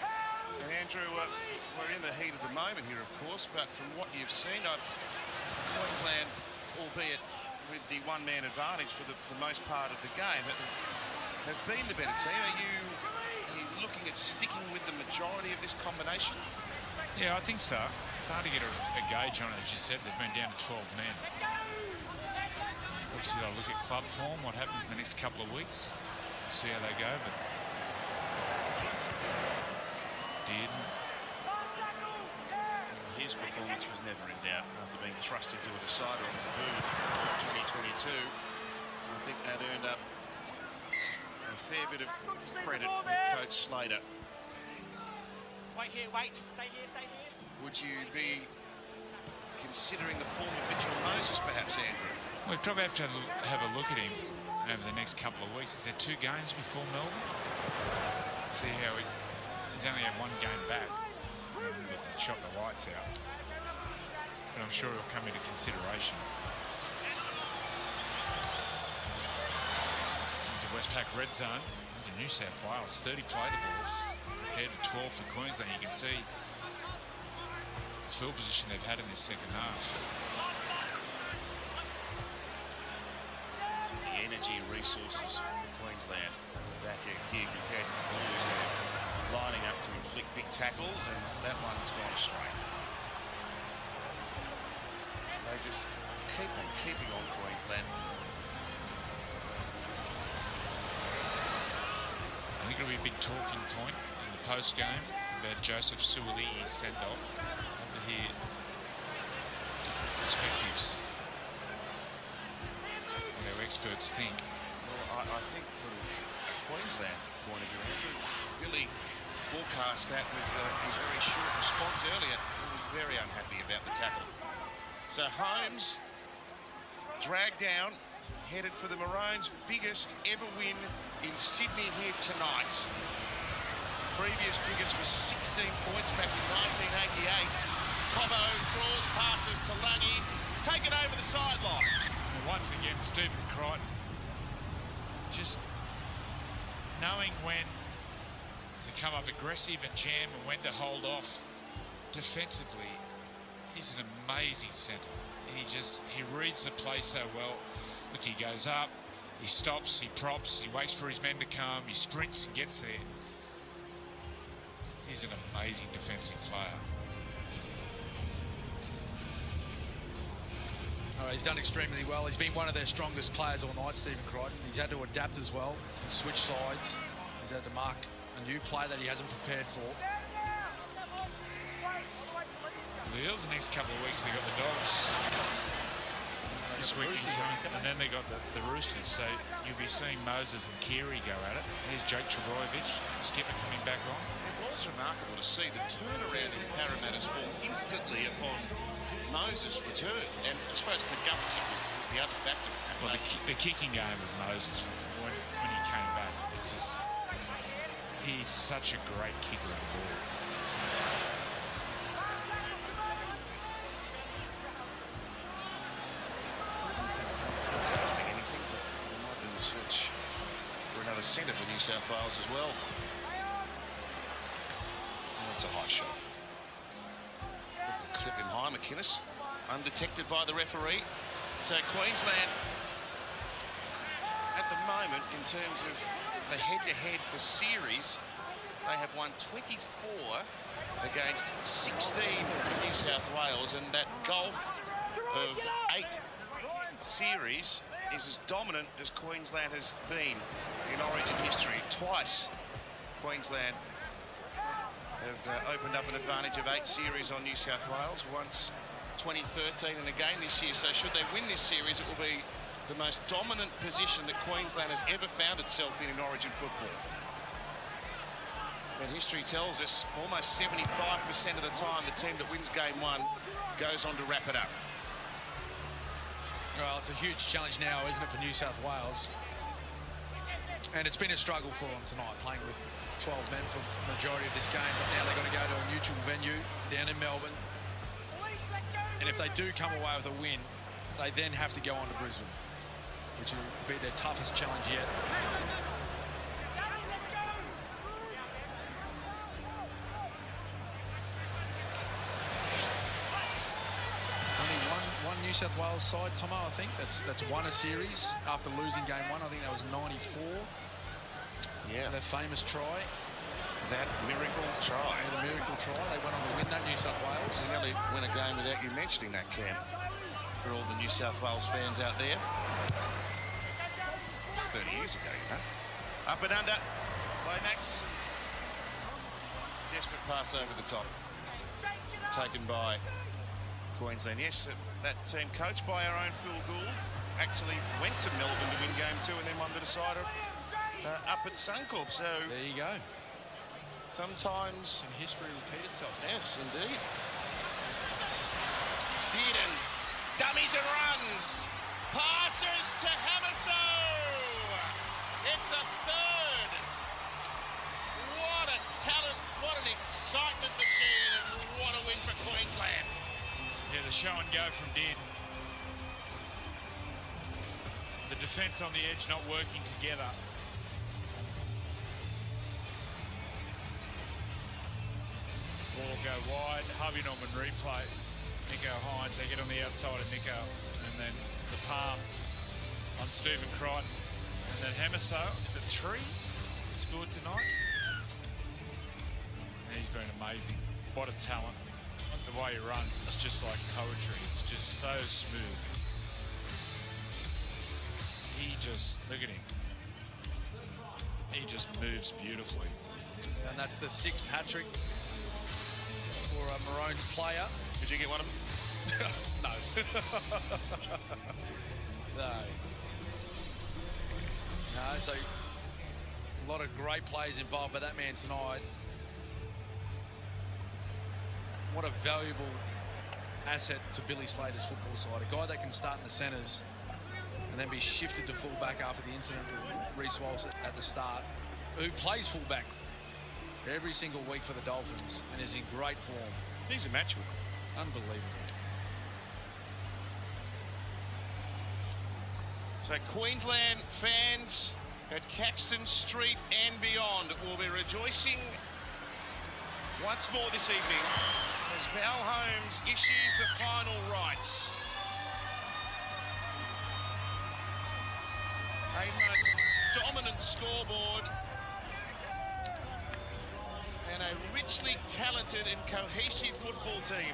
And Andrew, we're in the heat of the moment here, of course, but from what you've seen, Queensland, albeit with the one-man advantage for the most part of the game, have been the better team. Are you looking at sticking with the majority of this combination? Yeah, I think so. It's hard to get a gauge on it, as you said. They've been down to 12 men. Obviously, they'll look at club form, what happens in the next couple of weeks, see how they go. But his performance was never in doubt after being thrust into a decider on the boom in 2022. I think that earned up a fair bit of credit with Coach Slater. Wait here, wait. Stay here, stay here. Would you be considering the form of Mitchell Moses, perhaps, Andrew? We'll probably have to have a look at him over the next couple of weeks. Is there 2 games before Melbourne? See how he's only had 1 game back. Shot the lights out. But I'm sure it'll come into consideration. There's a Westpac red zone in New South Wales. 30 play-the-balls compared to 12 for Queensland. You can see the field position they've had in this second half. So the energy resources for Queensland back here compared to the Blues. They're lining up to inflict big tackles, and that one's gone straight. They just keep on keeping on, Queensland. I think it'll be a big talking point in the post-game about Joseph Suolii's send-off. To hear different perspectives, what our experts think. Well, I think from a Queensland point of view, Andrew, Billy forecast that with his very short response earlier. He was very unhappy about the tackle. So Holmes dragged down headed for the Maroons' biggest ever win in Sydney here tonight. Previous biggest was 16 points back in 1988. Cobbo draws passes to Lungy, taken over the sideline. Once again, Stephen Crichton just knowing when to come up aggressive and jam and when to hold off defensively. He's an amazing centre. He reads the play so well. Look, he goes up, he stops, he props, he waits for his men to come, he sprints and gets there. He's an amazing defensive player. He's done extremely well. He's been one of their strongest players all night, Stephen Crichton. He's had to adapt as well, switch sides. He's had to mark a new play that he hasn't prepared for. The Eels, the next couple of weeks, they got the Dogs. This week, and then they got the Roosters. So you'll be seeing Moses and Keary go at it. Here's Jake Trebojevic, skipper, coming back on. It was remarkable to see the turnaround in Parramatta's form instantly upon Moses' return. And I suppose Tagumsik was the other factor. Well, the kicking game of Moses when he came back, it's just, he's such a great kicker of the ball. Search for another centre for New South Wales as well. That's a high shot. Clip him high, McInnes. Undetected by the referee. So Queensland, at the moment, in terms of the head-to-head for series, they have won 24 against 16 for New South Wales, and that gulf of 8 series is as dominant as Queensland has been in Origin history. Twice Queensland have opened up an advantage of 8 series on New South Wales, once 2013 and again this year. So should they win this series, it will be the most dominant position that Queensland has ever found itself in Origin football. And history tells us almost 75% of the time the team that wins game 1 goes on to wrap it up. Well, it's a huge challenge now, isn't it, for New South Wales? And it's been a struggle for them tonight, playing with 12 men for the majority of this game. But now they've got to go to a neutral venue down in Melbourne. And if they do come away with a win, they then have to go on to Brisbane, which will be their toughest challenge yet. New South Wales side, Tomo, I think that's won a series after losing game 1. I think that was 94. Yeah, their famous try. That miracle try. Yeah, the miracle try. They went on to win that, New South Wales. They nearly win a game without you mentioning that, Cam. For all the New South Wales fans out there. It's 30 years ago, you know. Up and under by Max. Desperate pass over the top. Taken by Queensland. Yes, that team coached by our own Phil Gould actually went to Melbourne to win game 2 and then won the decider up at Suncorp. So there you go. Sometimes history repeat itself. Yes, indeed. Dearden, dummies and runs. Passes to Hamiso. It's a third. What a talent, what an excitement machine, and what a win for Queensland. Yeah, the show and go from Dearden. The defence on the edge not working together. Ball go wide. Harvey Norman replay. Nico Hines, they get on the outside of Nico. And then the palm on Stephen Crichton. And then Hamiso, is it 3? Scored tonight. And he's been amazing. What a talent. The way he runs, it's just like poetry. It's just so smooth. He just, look at him. He just moves beautifully. And that's the 6th hat-trick for a Maroons player. Did you get one of them? No. No. No, so a lot of great players involved by that man tonight. What a valuable asset to Billy Slater's football side. A guy that can start in the centres and then be shifted to fullback after the incident with Reece Walsh at the start, who plays fullback every single week for the Dolphins and is in great form. He's a match winner. Unbelievable. So Queensland fans at Caxton Street and beyond will be rejoicing once more this evening as Val Holmes issues the final rites. A most dominant scoreboard and a richly talented and cohesive football team.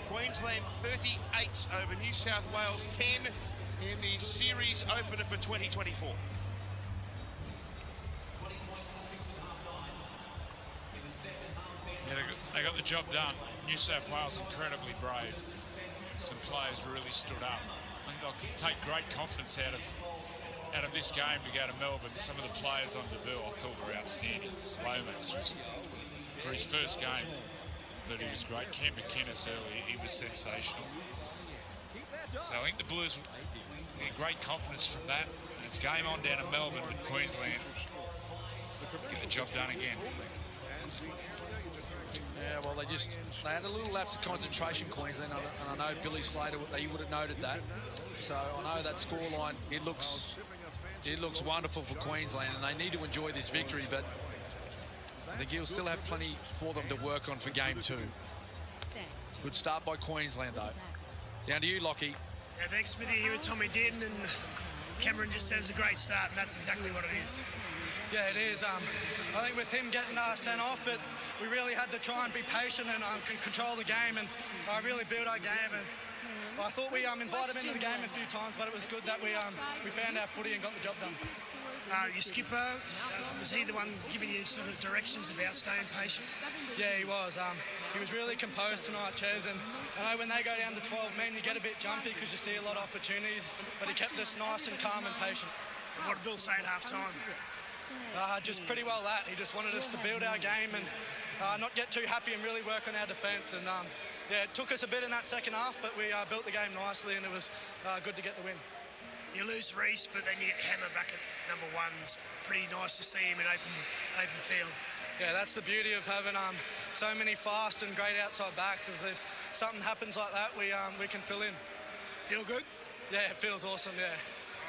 Queensland 38 over New South Wales 10 in the series opener for 2024. Yeah, they got the job done. New South Wales incredibly brave. Some players really stood up. I think they'll take great confidence out of this game to go to Melbourne. Some of the players on debut I thought were outstanding. Lomax, for his first game, that he was great. Cam McInnes early, he was sensational. So I think the Blues get great confidence from that. And it's game on down in Melbourne, but Queensland get the job done again. Yeah, well, they had a little lapse of concentration, Queensland, and I know Billy Slater, he would have noted that. So I know that scoreline, it looks wonderful for Queensland, and they need to enjoy this victory, but I think he'll still have plenty for them to work on for game 2. Good start by Queensland, though. Down to you, Lockie. Yeah, thanks, Smithy. Here with Tommy Dearden, and Cameron just said it's a great start, and that's exactly what it is. Yeah, it is. I think with him getting sent off, we really had to try and be patient and control the game, and really build our game. And I thought we invited him into the game a few times, but it was good that we found our footy and got the job done. Your skipper, was he the one giving you sort of directions about staying patient? Yeah, he was. He was really composed tonight, Ches, and I know when they go down to 12 men, you get a bit jumpy because you see a lot of opportunities, but he kept us nice and calm and patient. And what did Bill say at half-time? Just pretty well that. He just wanted us to build our game and not get too happy and really work on our defence. And yeah, it took us a bit in that second half, but we built the game nicely, and it was good to get the win. You lose Reece, but then you get Hammer back at number 1. It's pretty nice to see him in open field. Yeah, that's the beauty of having so many fast and great outside backs, is if something happens like that, we can fill in. Feel good? Yeah, it feels awesome, yeah.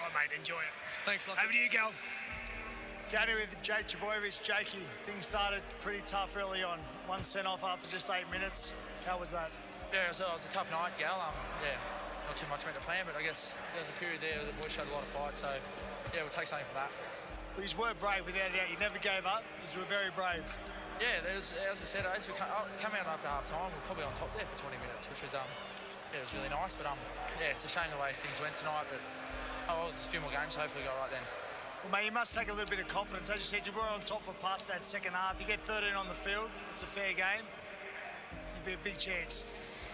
All right, mate, enjoy it. Thanks, Lockie. Over to you, Gal. Down with Jake Chaboyevich. Jakey, things started pretty tough early on. One sent off after just 8 minutes. How was that? Yeah, it was a tough night, Gal. Yeah, not too much meant to plan, but I guess there was a period there the boys showed a lot of fight, so yeah, we'll take something for that. Well, you were brave, without a doubt. You never gave up. You were very brave. Yeah, as I said, as we come out after half-time, we were probably on top there for 20 minutes, which was it was really nice. But yeah, it's a shame the way things went tonight. But well, it's a few more games, so hopefully we go right then. Well, mate, you must take a little bit of confidence. As you said, you were on top for parts of that second half. You get 13 on the field, it's a fair game. You'd be a big chance.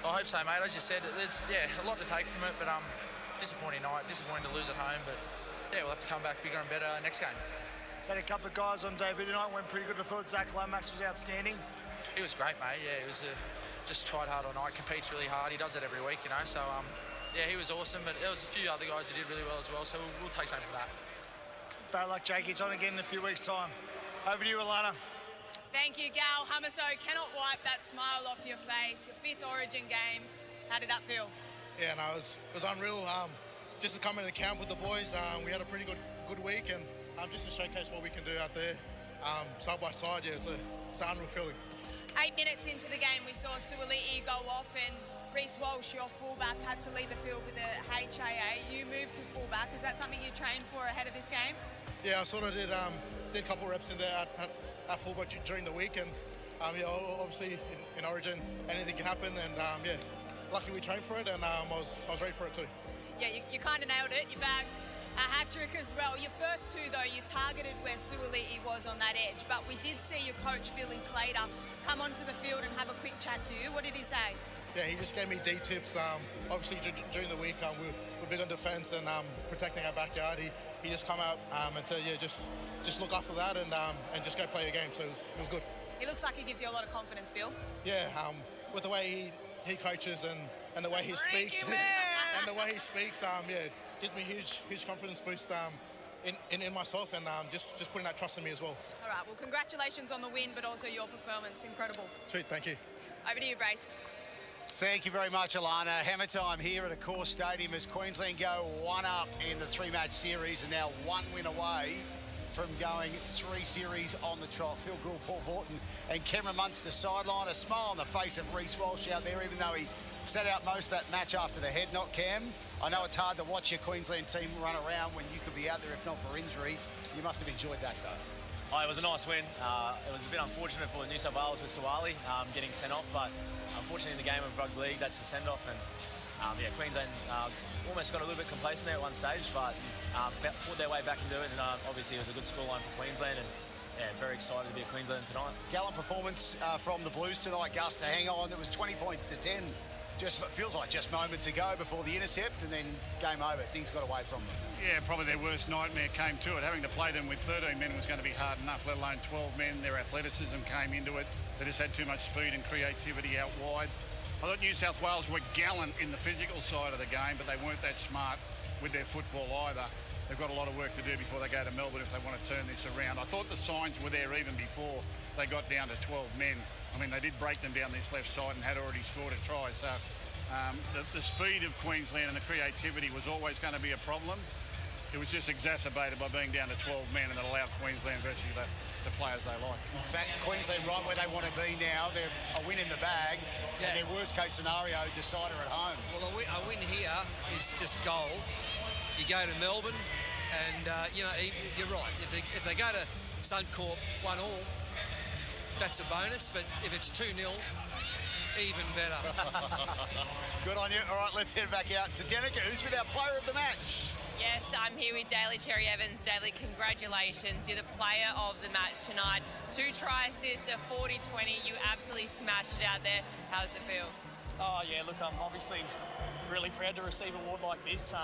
I hope so, mate. As you said, there's a lot to take from it, but disappointing night, disappointing to lose at home. But yeah, we'll have to come back bigger and better next game. Had a couple of guys on debut tonight, went pretty good. I thought Zach Lomax was outstanding. He was great, mate. Yeah, he was just tried hard all night, competes really hard. He does it every week, you know. So yeah, he was awesome. But there was a few other guys who did really well as well. So we'll take something for that. Bad luck, Jake. It's on again in a few weeks' time. Over to you, Alana. Thank you, Gal. Hamaso, cannot wipe that smile off your face. Your 5th Origin game. How did that feel? Yeah, no, it was unreal. Just to come in and camp with the boys, we had a pretty good week, and just to showcase what we can do out there, side by side, yeah, it's an unreal feeling. 8 minutes into the game, we saw Suoli'i go off, and Reece Walsh, your fullback, had to lead the field with a HIA. You moved to fullback. Is that something you trained for ahead of this game? Yeah, I sort of did a couple of reps in there at fullback during the week, and yeah, obviously in Origin anything can happen, and yeah, lucky we trained for it, and I was ready for it too. Yeah, you kind of nailed it. You bagged a hat-trick as well. Your first 2, though, you targeted where Suoli'i was on that edge, but we did see your coach, Billy Slater, come onto the field and have a quick chat to you. What did he say? Yeah, he just gave me D tips. Obviously, during the week, we're big on defence and protecting our backyard. He just come out and said, yeah, just look after that and just go play the game. So it was good. He looks like he gives you a lot of confidence, Bill. Yeah, with the way he coaches and the way he speaks, and the way he speaks, yeah, gives me a huge confidence boost in myself, and just putting that trust in me as well. All right, well, congratulations on the win, but also your performance. Incredible. Sweet, thank you. Over to you, Brace. Thank you very much, Alana. Hammer time here at Accor Stadium as Queensland go 1-up in the 3-match series and now 1 win away from going 3 series on the trot. Phil Gould, Paul Horton and Cameron Munster sideline. A smile on the face of Reece Walsh out there, even though he sat out most of that match after the head knock, Cam. I know it's hard to watch your Queensland team run around when you could be out there if not for injury. You must have enjoyed that, though. Oh, it was a nice win. It was a bit unfortunate for New South Wales with Suwali getting sent off, but unfortunately in the game of rugby league, that's the send-off. And Queensland almost got a little bit complacent there at one stage, but fought their way back into it. And obviously it was a good scoreline for Queensland, and very excited to be at Queensland tonight. Gallant performance from the Blues tonight, Gus, to hang on. It was 20 points to 10. Just feels like just moments ago before the intercept, and then game over. Things got away from them. Yeah, probably their worst nightmare came to it. Having to play them with 13 men was going to be hard enough, let alone 12 men. Their athleticism came into it. They just had too much speed and creativity out wide. I thought New South Wales were gallant in the physical side of the game, but they weren't that smart with their football either. They've got a lot of work to do before they go to Melbourne if they want to turn this around. I thought the signs were there even before they got down to 12 men. I mean, they did break them down this left side and had already scored a try. So the speed of Queensland and the creativity was always going to be a problem. It was just exacerbated by being down to 12 men, and that allowed Queensland virtually to play as they like. In fact, Queensland right where they want to be now. They're a win in the bag, and their worst case scenario decider at home. Well, a win here is just gold. You go to Melbourne, and you're right. If they go to Suncorp 1-1, that's a bonus. But if it's 2-0, even better. Good on you. All right, let's head back out to Danica, who's with our player of the match. Yes, I'm here with Daly Cherry Evans. Daly, congratulations. You're the player of the match tonight. 2 try assists, a 40-20. You absolutely smashed it out there. How does it feel? Oh, yeah, look, I'm obviously really proud to receive an award like this.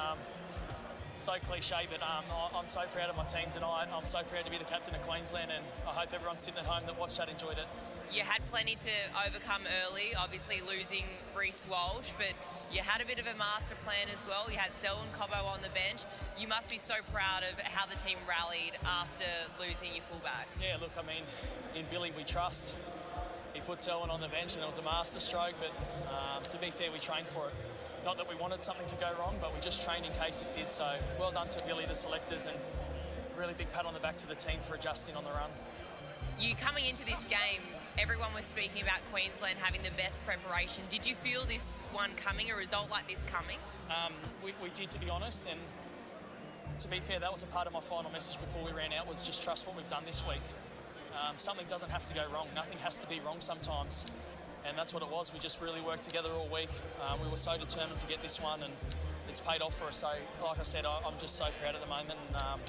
So cliche, but I'm so proud of my team tonight. I'm so proud to be the captain of Queensland, and I hope everyone sitting at home that watched that enjoyed it. You had plenty to overcome early, obviously losing Reece Walsh, but you had a bit of a master plan as well. You had Selwyn Cobbo on the bench. You must be so proud of how the team rallied after losing your fullback. Yeah, look, I mean, in Billy we trust. He put Selwyn on the bench and it was a master stroke, but to be fair, we trained for it. Not that we wanted something to go wrong, but we just trained in case it did. So well done to Billy, the selectors, and really big pat on the back to the team for adjusting on the run. You coming into this game, everyone was speaking about Queensland having the best preparation. Did you feel this one coming, a result like this coming? We did, to be honest, and to be fair, that was a part of my final message before we ran out, was just trust what we've done this week. Something doesn't have to go wrong. Nothing has to be wrong sometimes. And that's what it was. We just really worked together all week. We were so determined to get this one, and it's paid off for us. So, like I said, I'm just so proud at the moment, and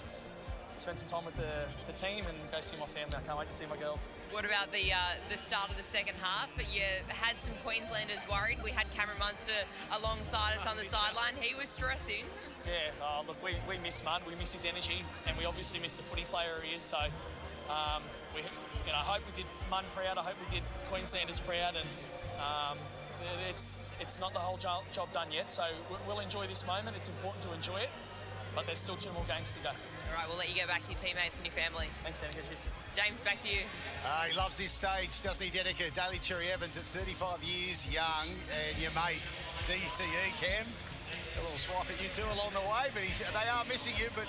spend some time with the team and go see my family. I can't wait to see my girls. What about the start of the second half? You had some Queenslanders worried. We had Cameron Munster alongside us on the sideline. He was stressing. Yeah, look, we miss Mudd. We miss his energy, and we obviously miss the footy player he is. So, I hope we did Mudd proud. I hope we did Queenslanders proud, and it's not the whole job done yet. So we'll enjoy this moment. It's important to enjoy it, but there's still 2 more games to go. All right, we'll let you go back to your teammates and your family. Thanks, Danica. Cheers. James, back to you. He loves this stage, doesn't he, Danica? Daly Cherry Evans at 35 years young, and your mate DCE, Cam, a little swipe at you two along the way, but they are missing you, but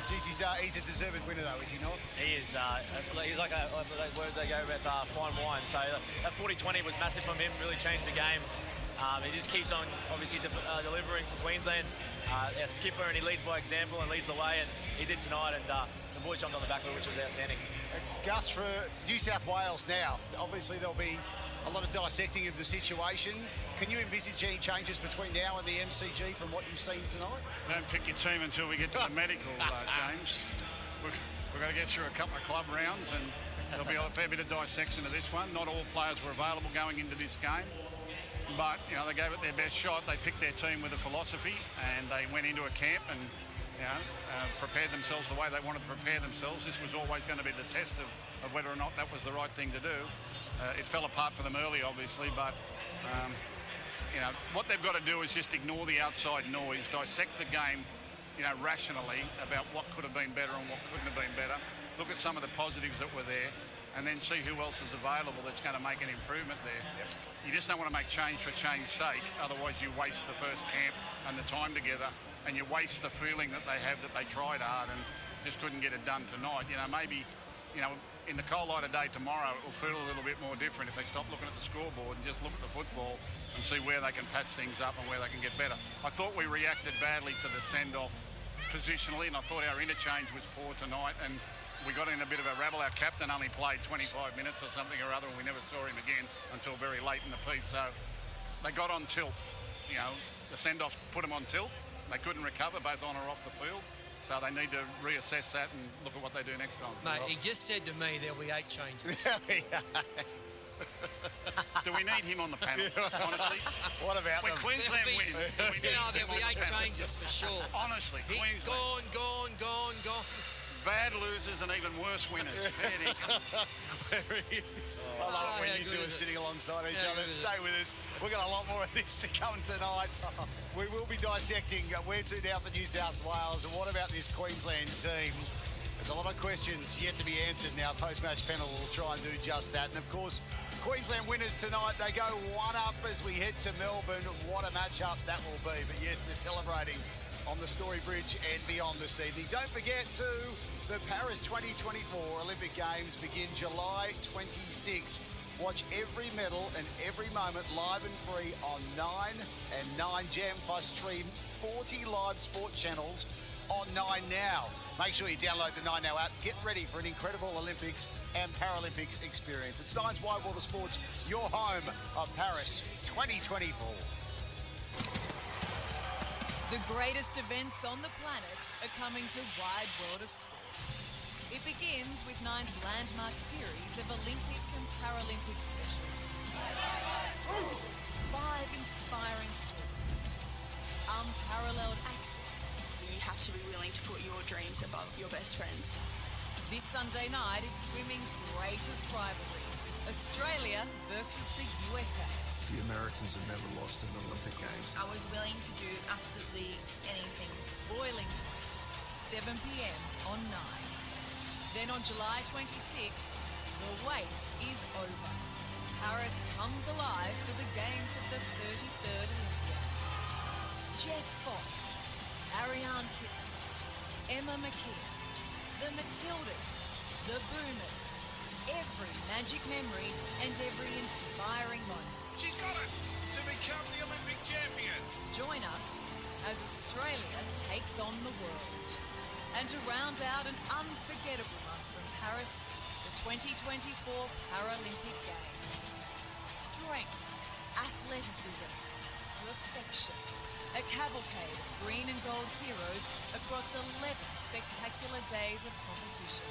geez, he's a deserved winner though, is he not? He is. He's like a word they go about fine wine. So that 40-20 was massive from him, really changed the game. He just keeps on obviously delivering for Queensland. Our skipper, and he leads by example and leads the way, and he did tonight, and the boys jumped on the back of it, which was outstanding. Gus, for New South Wales now, obviously there'll be a lot of dissecting of the situation. Can you envisage any changes between now and the MCG from what you've seen tonight? Don't pick your team until we get to the medical, James. We're going to get through a couple of club rounds, and there'll be a fair bit of dissection of this one. Not all players were available going into this game, but they gave it their best shot. They picked their team with a philosophy, and they went into a camp and prepared themselves the way they wanted to prepare themselves. This was always going to be the test of whether or not that was the right thing to do. It fell apart for them early, obviously, but what they've got to do is just ignore the outside noise, dissect the game, rationally about what could have been better and what couldn't have been better. Look at some of the positives that were there, and then see who else is available that's going to make an improvement there. You just don't want to make change for change's sake, otherwise you waste the first camp and the time together, and you waste the feeling that they have that they tried hard and just couldn't get it done tonight. Maybe, in the cold light of day tomorrow, it will feel a little bit more different if they stop looking at the scoreboard and just look at the football and see where they can patch things up and where they can get better. I thought we reacted badly to the send-off positionally, and I thought our interchange was poor tonight, and we got in a bit of a rattle. Our captain only played 25 minutes or something or other, and we never saw him again until very late in the piece. So they got on tilt. The send-offs put them on tilt. They couldn't recover both on or off the field. So they need to reassess that and look at what they do next time. Mate, he just said to me there'll be 8 changes. Do we need him on the panel, honestly? What about when Queensland win? There'll be 8 changes for sure. Honestly, Queensland. Gone. Bad losers and even worse winners. Fair dinkum. I love it when you two are sitting alongside each other. Stay with us. We've got a lot more of this to come tonight. We will be dissecting where to now for New South Wales, and what about this Queensland team? There's a lot of questions yet to be answered now. Post-match panel will try and do just that. And of course, Queensland winners tonight. They go 1 up as we head to Melbourne. What a matchup that will be. But yes, they're celebrating on the Story Bridge and beyond this evening. Don't forget too, the Paris 2024 Olympic Games begin July 26. Watch every medal and every moment live and free on 9 and 9Gem, plus stream 40 live sport channels on 9 Now. Make sure you download the 9 Now app. Get ready for an incredible Olympics and Paralympics experience. It's Nine's Wide Water Sports, your home of Paris 2024. The greatest events on the planet are coming to Wide World of Sports. It begins with Nine's landmark series of Olympic and Paralympic specials. 5 inspiring stories. Unparalleled access. You have to be willing to put your dreams above your best friends. This Sunday night, it's swimming's greatest rivalry. Australia versus the USA. The Americans have never lost in the Olympic Games. I was willing to do absolutely anything. Boiling Point, 7 p.m. on 9. Then on July 26, the wait is over. Paris comes alive for the games of the 33rd Olympiad. Jess Fox, Ariane Titmus, Emma McKeon, the Matildas, the Boomers, every magic memory and every inspiring moment. She's got it to become the Olympic champion. Join us as Australia takes on the world. And to round out an unforgettable month from Paris, the 2024 Paralympic Games. Strength, athleticism, perfection. A cavalcade of green and gold heroes across 11 spectacular days of competition.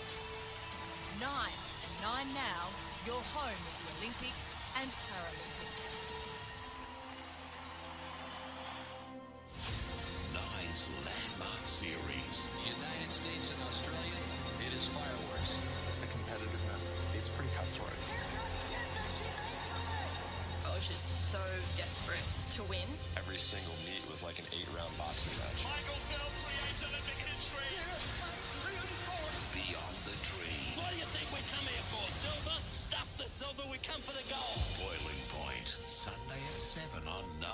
9 and 9 Now, your home of the Olympics and Paralympics. Nine's landmark series. United States and Australia, it is fireworks. The competitiveness, it's pretty cutthroat. I was just so desperate to win. Every single meet was like an 8-round boxing match. Michael Phelps creates Olympic history. Beyond the dream. What do you think we come here for? Silver? Stuff the silver, we come for the gold. Boiling Point, Sunday at 7 on 9.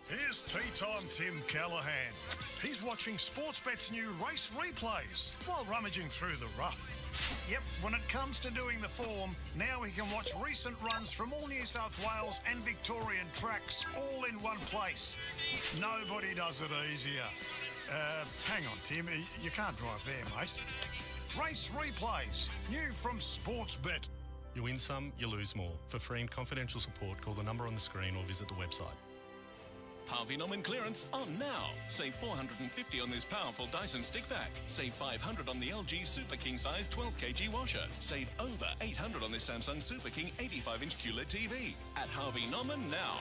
Here's Tea Time Tim Callahan. He's watching Sportsbet's new race replays while rummaging through the rough. Yep, when it comes to doing the form, now he can watch recent runs from all New South Wales and Victorian tracks all in one place. Nobody does it easier. Hang on, Tim, you can't drive there, mate. Race replays, new from Sportsbet. You win some, you lose more. For free and confidential support, call the number on the screen or visit the website. Harvey Norman clearance on now. Save $450 on this powerful Dyson stick vac. Save $500 on the LG Super King size 12 kg washer. Save over $800 on this Samsung Super King 85-inch QLED TV. At Harvey Norman now.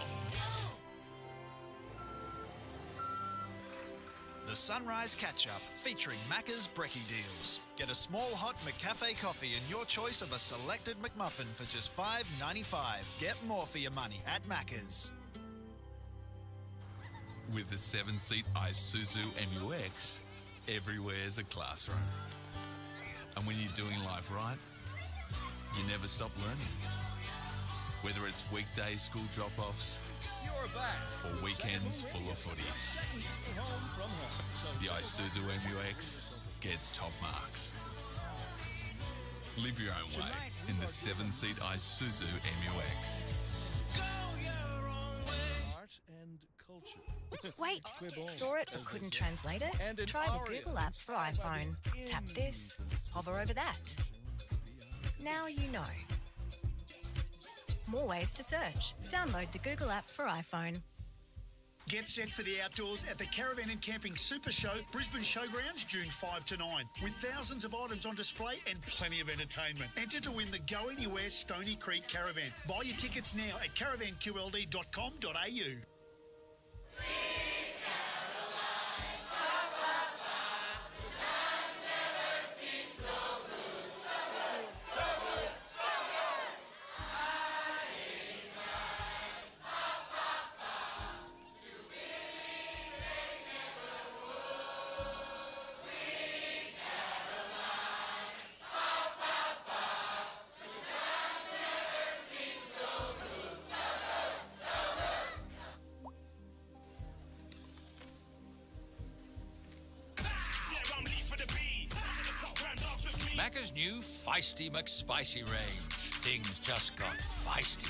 The Sunrise Catch-Up, featuring Macca's Brekkie Deals. Get a small hot McCafe coffee and your choice of a selected McMuffin for just $5.95. Get more for your money at Macca's. With the 7-seat Isuzu MUX, everywhere's a classroom. And when you're doing life right, you never stop learning. Whether it's weekday school drop-offs or weekends full of footy, the Isuzu MUX gets top marks. Live your own way in the 7-seat Isuzu MUX. Art and culture. Wait, saw it but couldn't translate it? Try the Google app for iPhone. Tap this, hover over that. Now you know. More ways to search. Download the Google app for iPhone. Get set for the outdoors at the Caravan and Camping Super Show, Brisbane Showgrounds, June 5 to 9. With thousands of items on display and plenty of entertainment. Enter to win the Go Anywhere Stony Creek Caravan. Buy your tickets now at caravanqld.com.au. Macca's new Feisty McSpicy range. Things just got feisty.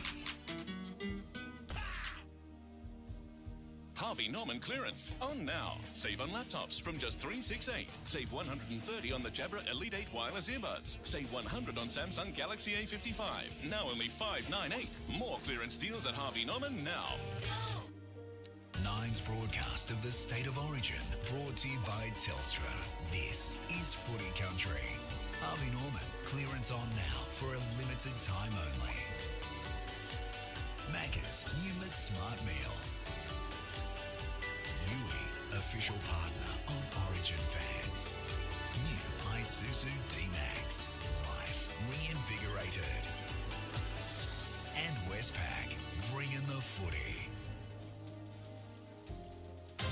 Harvey Norman clearance on now. Save on laptops from just $368. Save $130 on the Jabra Elite 8 wireless earbuds. Save $100 on Samsung Galaxy A55. Now only $598. More clearance deals at Harvey Norman now. Nine's broadcast of the State of Origin, brought to you by Telstra. This is Footy Country. Harvey Norman, clearance on now for a limited time only. Macca's new McSmart Meal. Yui, official partner of Origin fans. New Isuzu D-Max, life reinvigorated. And Westpac, bringing the footy.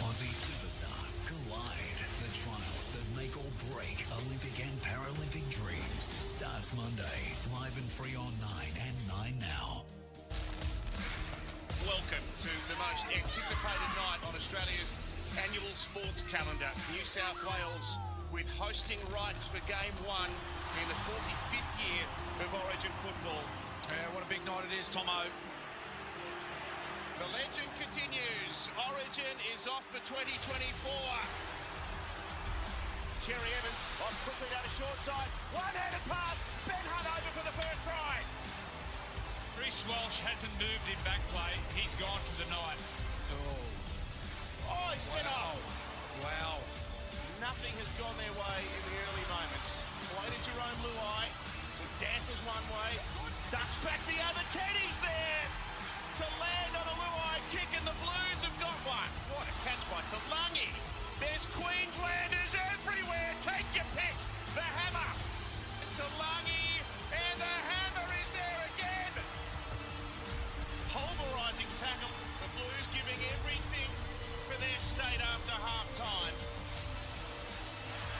Aussie superstars collide. The trials that make or break Olympic and Paralympic dreams starts Monday, live and free on 9 and 9 now. Welcome to the most anticipated night on Australia's annual sports calendar. New South Wales with hosting rights for Game 1 in the 45th year of Origin football. What a big night it is, Tomo. The legend continues. Origin is off for 2024. Cherry Evans off quickly down the short side. One-handed pass. Ben Hunt over for the first try. Chris Walsh hasn't moved in back play. He's gone for the night. Oh, he sent off. Wow. Nothing has gone their way in the early moments. Play to Jerome Luai, who dances one way, ducks back the other. Teddy's there to land on a Luai kick, and the Blues have got one. What a catch by Talangi. There's Queenslanders everywhere. Take your pick. The hammer. Talangi, and the hammer is there again. Pulverising tackle. The Blues giving everything for their state after half-time.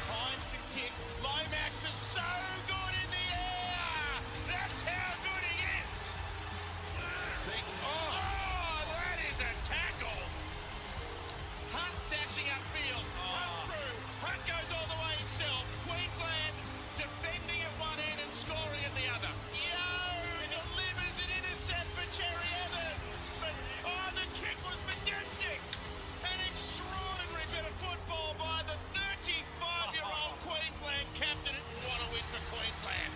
Hines can kick. Lomax is so good in the air. That's how good he is. Oh, that is a tackle. Hunt dashing upfield. Hunt through. Hunt goes all the way himself. Queensland defending at one end and scoring at the other. Yo, delivers an intercept for Cherry Evans. Oh, the kick was majestic. An extraordinary bit of football by the 35-year-old Queensland captain. What a win for Queensland.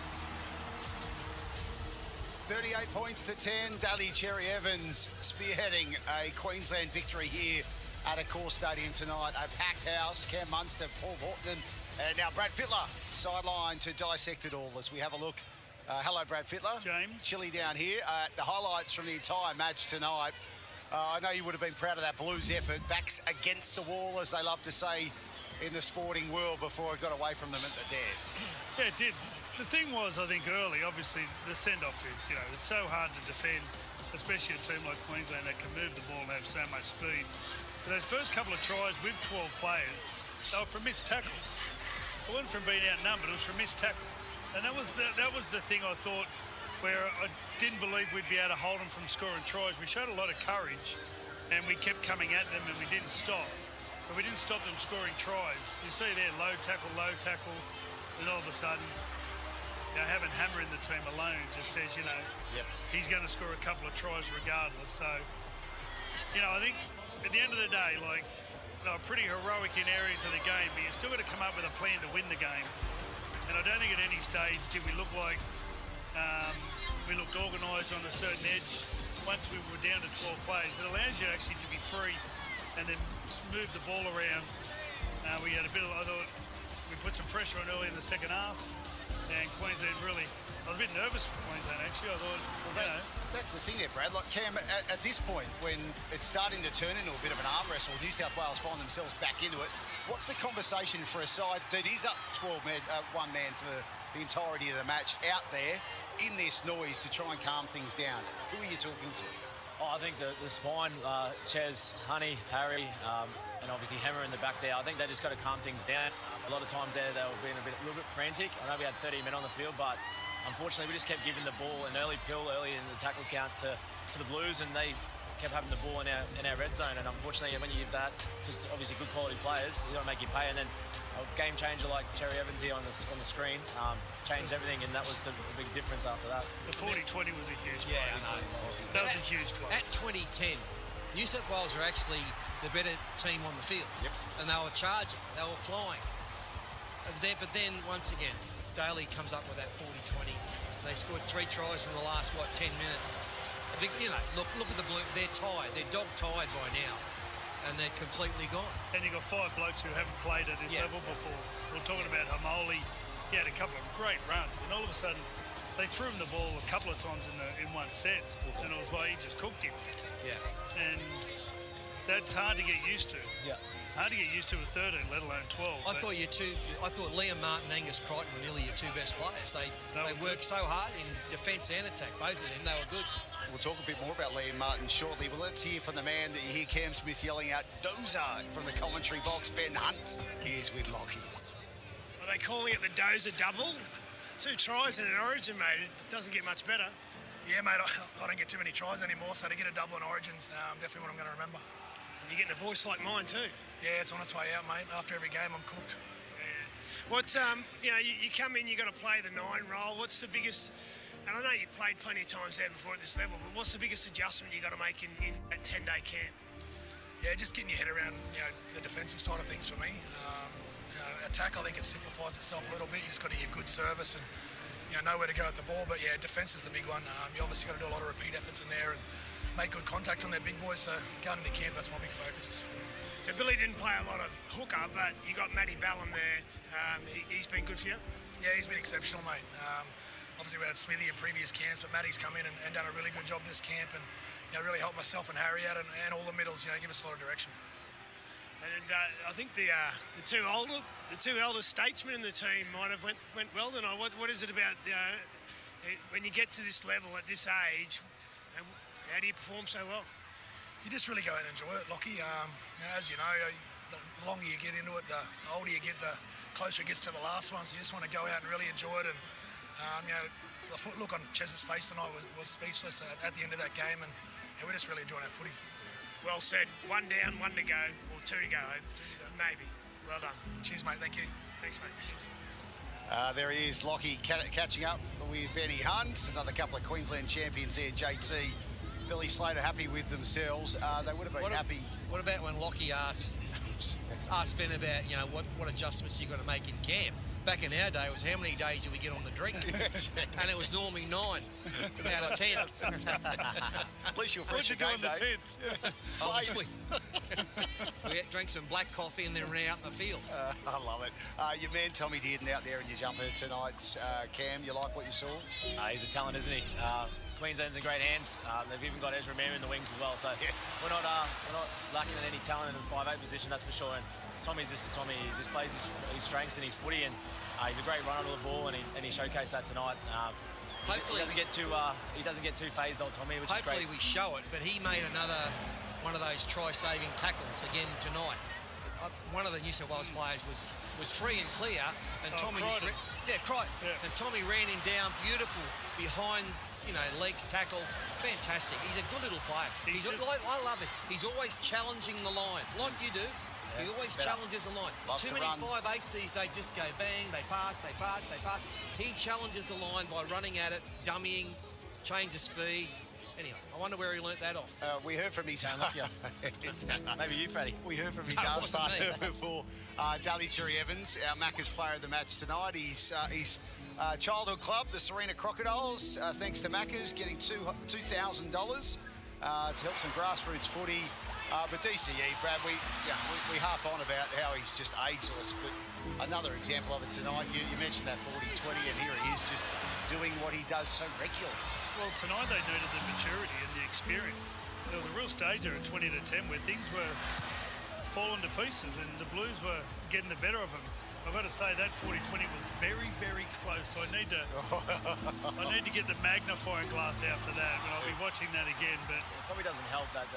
38 points to 10. Daly Cherry Evans spearheading a Queensland victory here at Accor Stadium tonight. A packed house. Cam Munster, Paul Horton, and now Brad Fittler sideline to dissect it all as we have a look. Hello, Brad Fittler. James. Chilly down here. The highlights from the entire match tonight. I know you would have been proud of that Blues effort. Backs against the wall, as they love to say in the sporting world, before it got away from them at the dead. Yeah, it did. The thing was, I think, early, obviously, the send-off is, it's so hard to defend especially a team like Queensland that can move the ball and have so much speed. But those first couple of tries with 12 players, they were from missed tackles. It wasn't from being outnumbered, it was from missed tackles. And that was the thing I thought where I didn't believe we'd be able to hold them from scoring tries. We showed a lot of courage and we kept coming at them and we didn't stop. But we didn't stop them scoring tries. You see there, low tackle, and all of a sudden, having Hammer in the team alone just says, he's going to score a couple of tries regardless. So, I think at the end of the day, they were pretty heroic in areas of the game, but you still got to come up with a plan to win the game. And I don't think at any stage did we look like we looked organised on a certain edge. Once we were down to 12 players, it allows you actually to be free and then move the ball around. We had I thought we put some pressure on early in the second half, and Queensland really, I was a bit nervous for Queensland actually. I thought, that's the thing there, Brad. Like Cam, at this point, when it's starting to turn into a bit of an arm wrestle, New South Wales find themselves back into it. What's the conversation for a side that is up 12 men, one man for the entirety of the match out there in this noise to try and calm things down? Who are you talking to? I think the spine, Ches, Honey, Harry, and obviously Hammer in the back there, I think they just got to calm things down. A lot of times there they were being a little bit frantic. I know we had 30 men on the field, but unfortunately we just kept giving the ball an early pill early in the tackle count to the Blues, and they kept having the ball in our red zone. And unfortunately, when you give that to obviously good quality players, you got to make you pay. And then a game changer like Cherry Evans here on the screen changed everything, and that was the big difference after that. The 40-20 was a huge play. Yeah, I know. That was a huge play. At 2010, New South Wales were actually the better team on the field. Yep. And they were charging, they were flying. But then, once again, Daly comes up with that 40-20. They scored 3 tries in the last, 10 minutes. Look at the Blue. They're tired. They're dog-tired by now. And they're completely gone. And you've got 5 blokes who haven't played at this level before. We're talking about Hamoli. He had a couple of great runs. And all of a sudden, they threw him the ball a couple of times in one set. And it was like he just cooked him. Yeah. And that's hard to get used to. Yeah. Hard to get used to with 13, let alone 12. I thought Liam Martin and Angus Crichton were nearly your 2 best players. They worked so hard in defence and attack. Both of them, they were good. We'll talk a bit more about Liam Martin shortly, but let's hear from the man that you hear Cam Smith yelling out, Dozer, from the commentary box. Ben Hunt is with Lockie. Are they calling it the Dozer double? 2 tries in an Origin, mate. It doesn't get much better. Yeah, mate, I don't get too many tries anymore, so to get a double in Origin's definitely what I'm going to remember. And you're getting a voice like mine too. Yeah, it's on its way out, mate. After every game, I'm cooked. Yeah. What, you come in, you got to play the 9 role. What's the biggest, and I know you've played plenty of times there before at this level, but what's the biggest adjustment you got to make in that 10-day camp? Yeah, just getting your head around, the defensive side of things for me. Attack, I think it simplifies itself a little bit. You just got to give good service and, know where to go at the ball. But yeah, defence is the big one. You obviously got to do a lot of repeat efforts in there and make good contact on their big boys. So going into camp, that's my big focus. So Billy didn't play a lot of hooker, but you got Matty Ballum there. He's been good for you? Yeah, he's been exceptional, mate. Obviously we had Smithy in previous camps, but Matty's come in and done a really good job this camp and really helped myself and Harry out and all the middles, give us a lot of direction. And I think the two elder statesmen in the team might have went well tonight. What is it about when you get to this level at this age? How do you perform so well? You just really go out and enjoy it, Lockie. As you know, the longer you get into it, the older you get, the closer it gets to the last one. So you just want to go out and really enjoy it. And the look on Chez's face tonight was speechless at the end of that game, and we're just really enjoying our footy. Well said. 1 down, 1 to go, or 2 to go, maybe. Well done. Cheers, mate. Thank you. Thanks, mate. Cheers. There he is, Lockie, catching up with Benny Hunt. Another couple of Queensland champions there, JT. Billy Slater happy with themselves. They would have been happy. What about when Lockie asked Ben about, what adjustments you got to make in camp? Back in our day, it was how many days did we get on the drink? And it was normally 9 out of 10. At least you're fresh again, Dave. We drank some black coffee and then ran out in the field. I love it. Your man Tommy Dearden out there in your jumper tonight. Cam, you like what you saw? He's a talent, isn't he? Queensland's in great hands. They've even got Ezra Mann in the wings as well. So we're not lacking in any talent in the 5'8" position, that's for sure. And Tommy's just Tommy. He just plays his strengths and his footy, and he's a great runner to the ball, and he showcased that tonight. Hopefully he doesn't get too phased on Tommy, which hopefully is great. we show it, but he made another one of those try-saving tackles again tonight. One of the New South Wales players was free and clear, and Tommy and Tommy ran him down, beautiful behind, legs tackle, fantastic. He's a good little player. I love it. He's always challenging the line, like you do. Yeah, he always challenges the line. Too many 5'8" these days just go bang, they pass. He challenges the line by running at it, dummying, change the speed. Anyway, I wonder where he learnt that off. We heard from his... Maybe you, Freddie. We heard from his before. Daly Cherry-Evans, our Macca's player of the match tonight. His childhood club, the Serenity Crocodiles, thanks to Macca's, getting $2,000 to help some grassroots footy. But DCE, Brad, we harp on about how he's just ageless, but another example of it tonight. You mentioned that 40-20, and here he is just doing what he does so regularly. Well, tonight they needed the maturity and the experience. There was a real stage there at 20-10 where things were falling to pieces and the Blues were getting the better of them. I've got to say that 40-20 was very, very close. I need to get the magnifying glass out for that, and I'll be watching that again. But it probably doesn't help that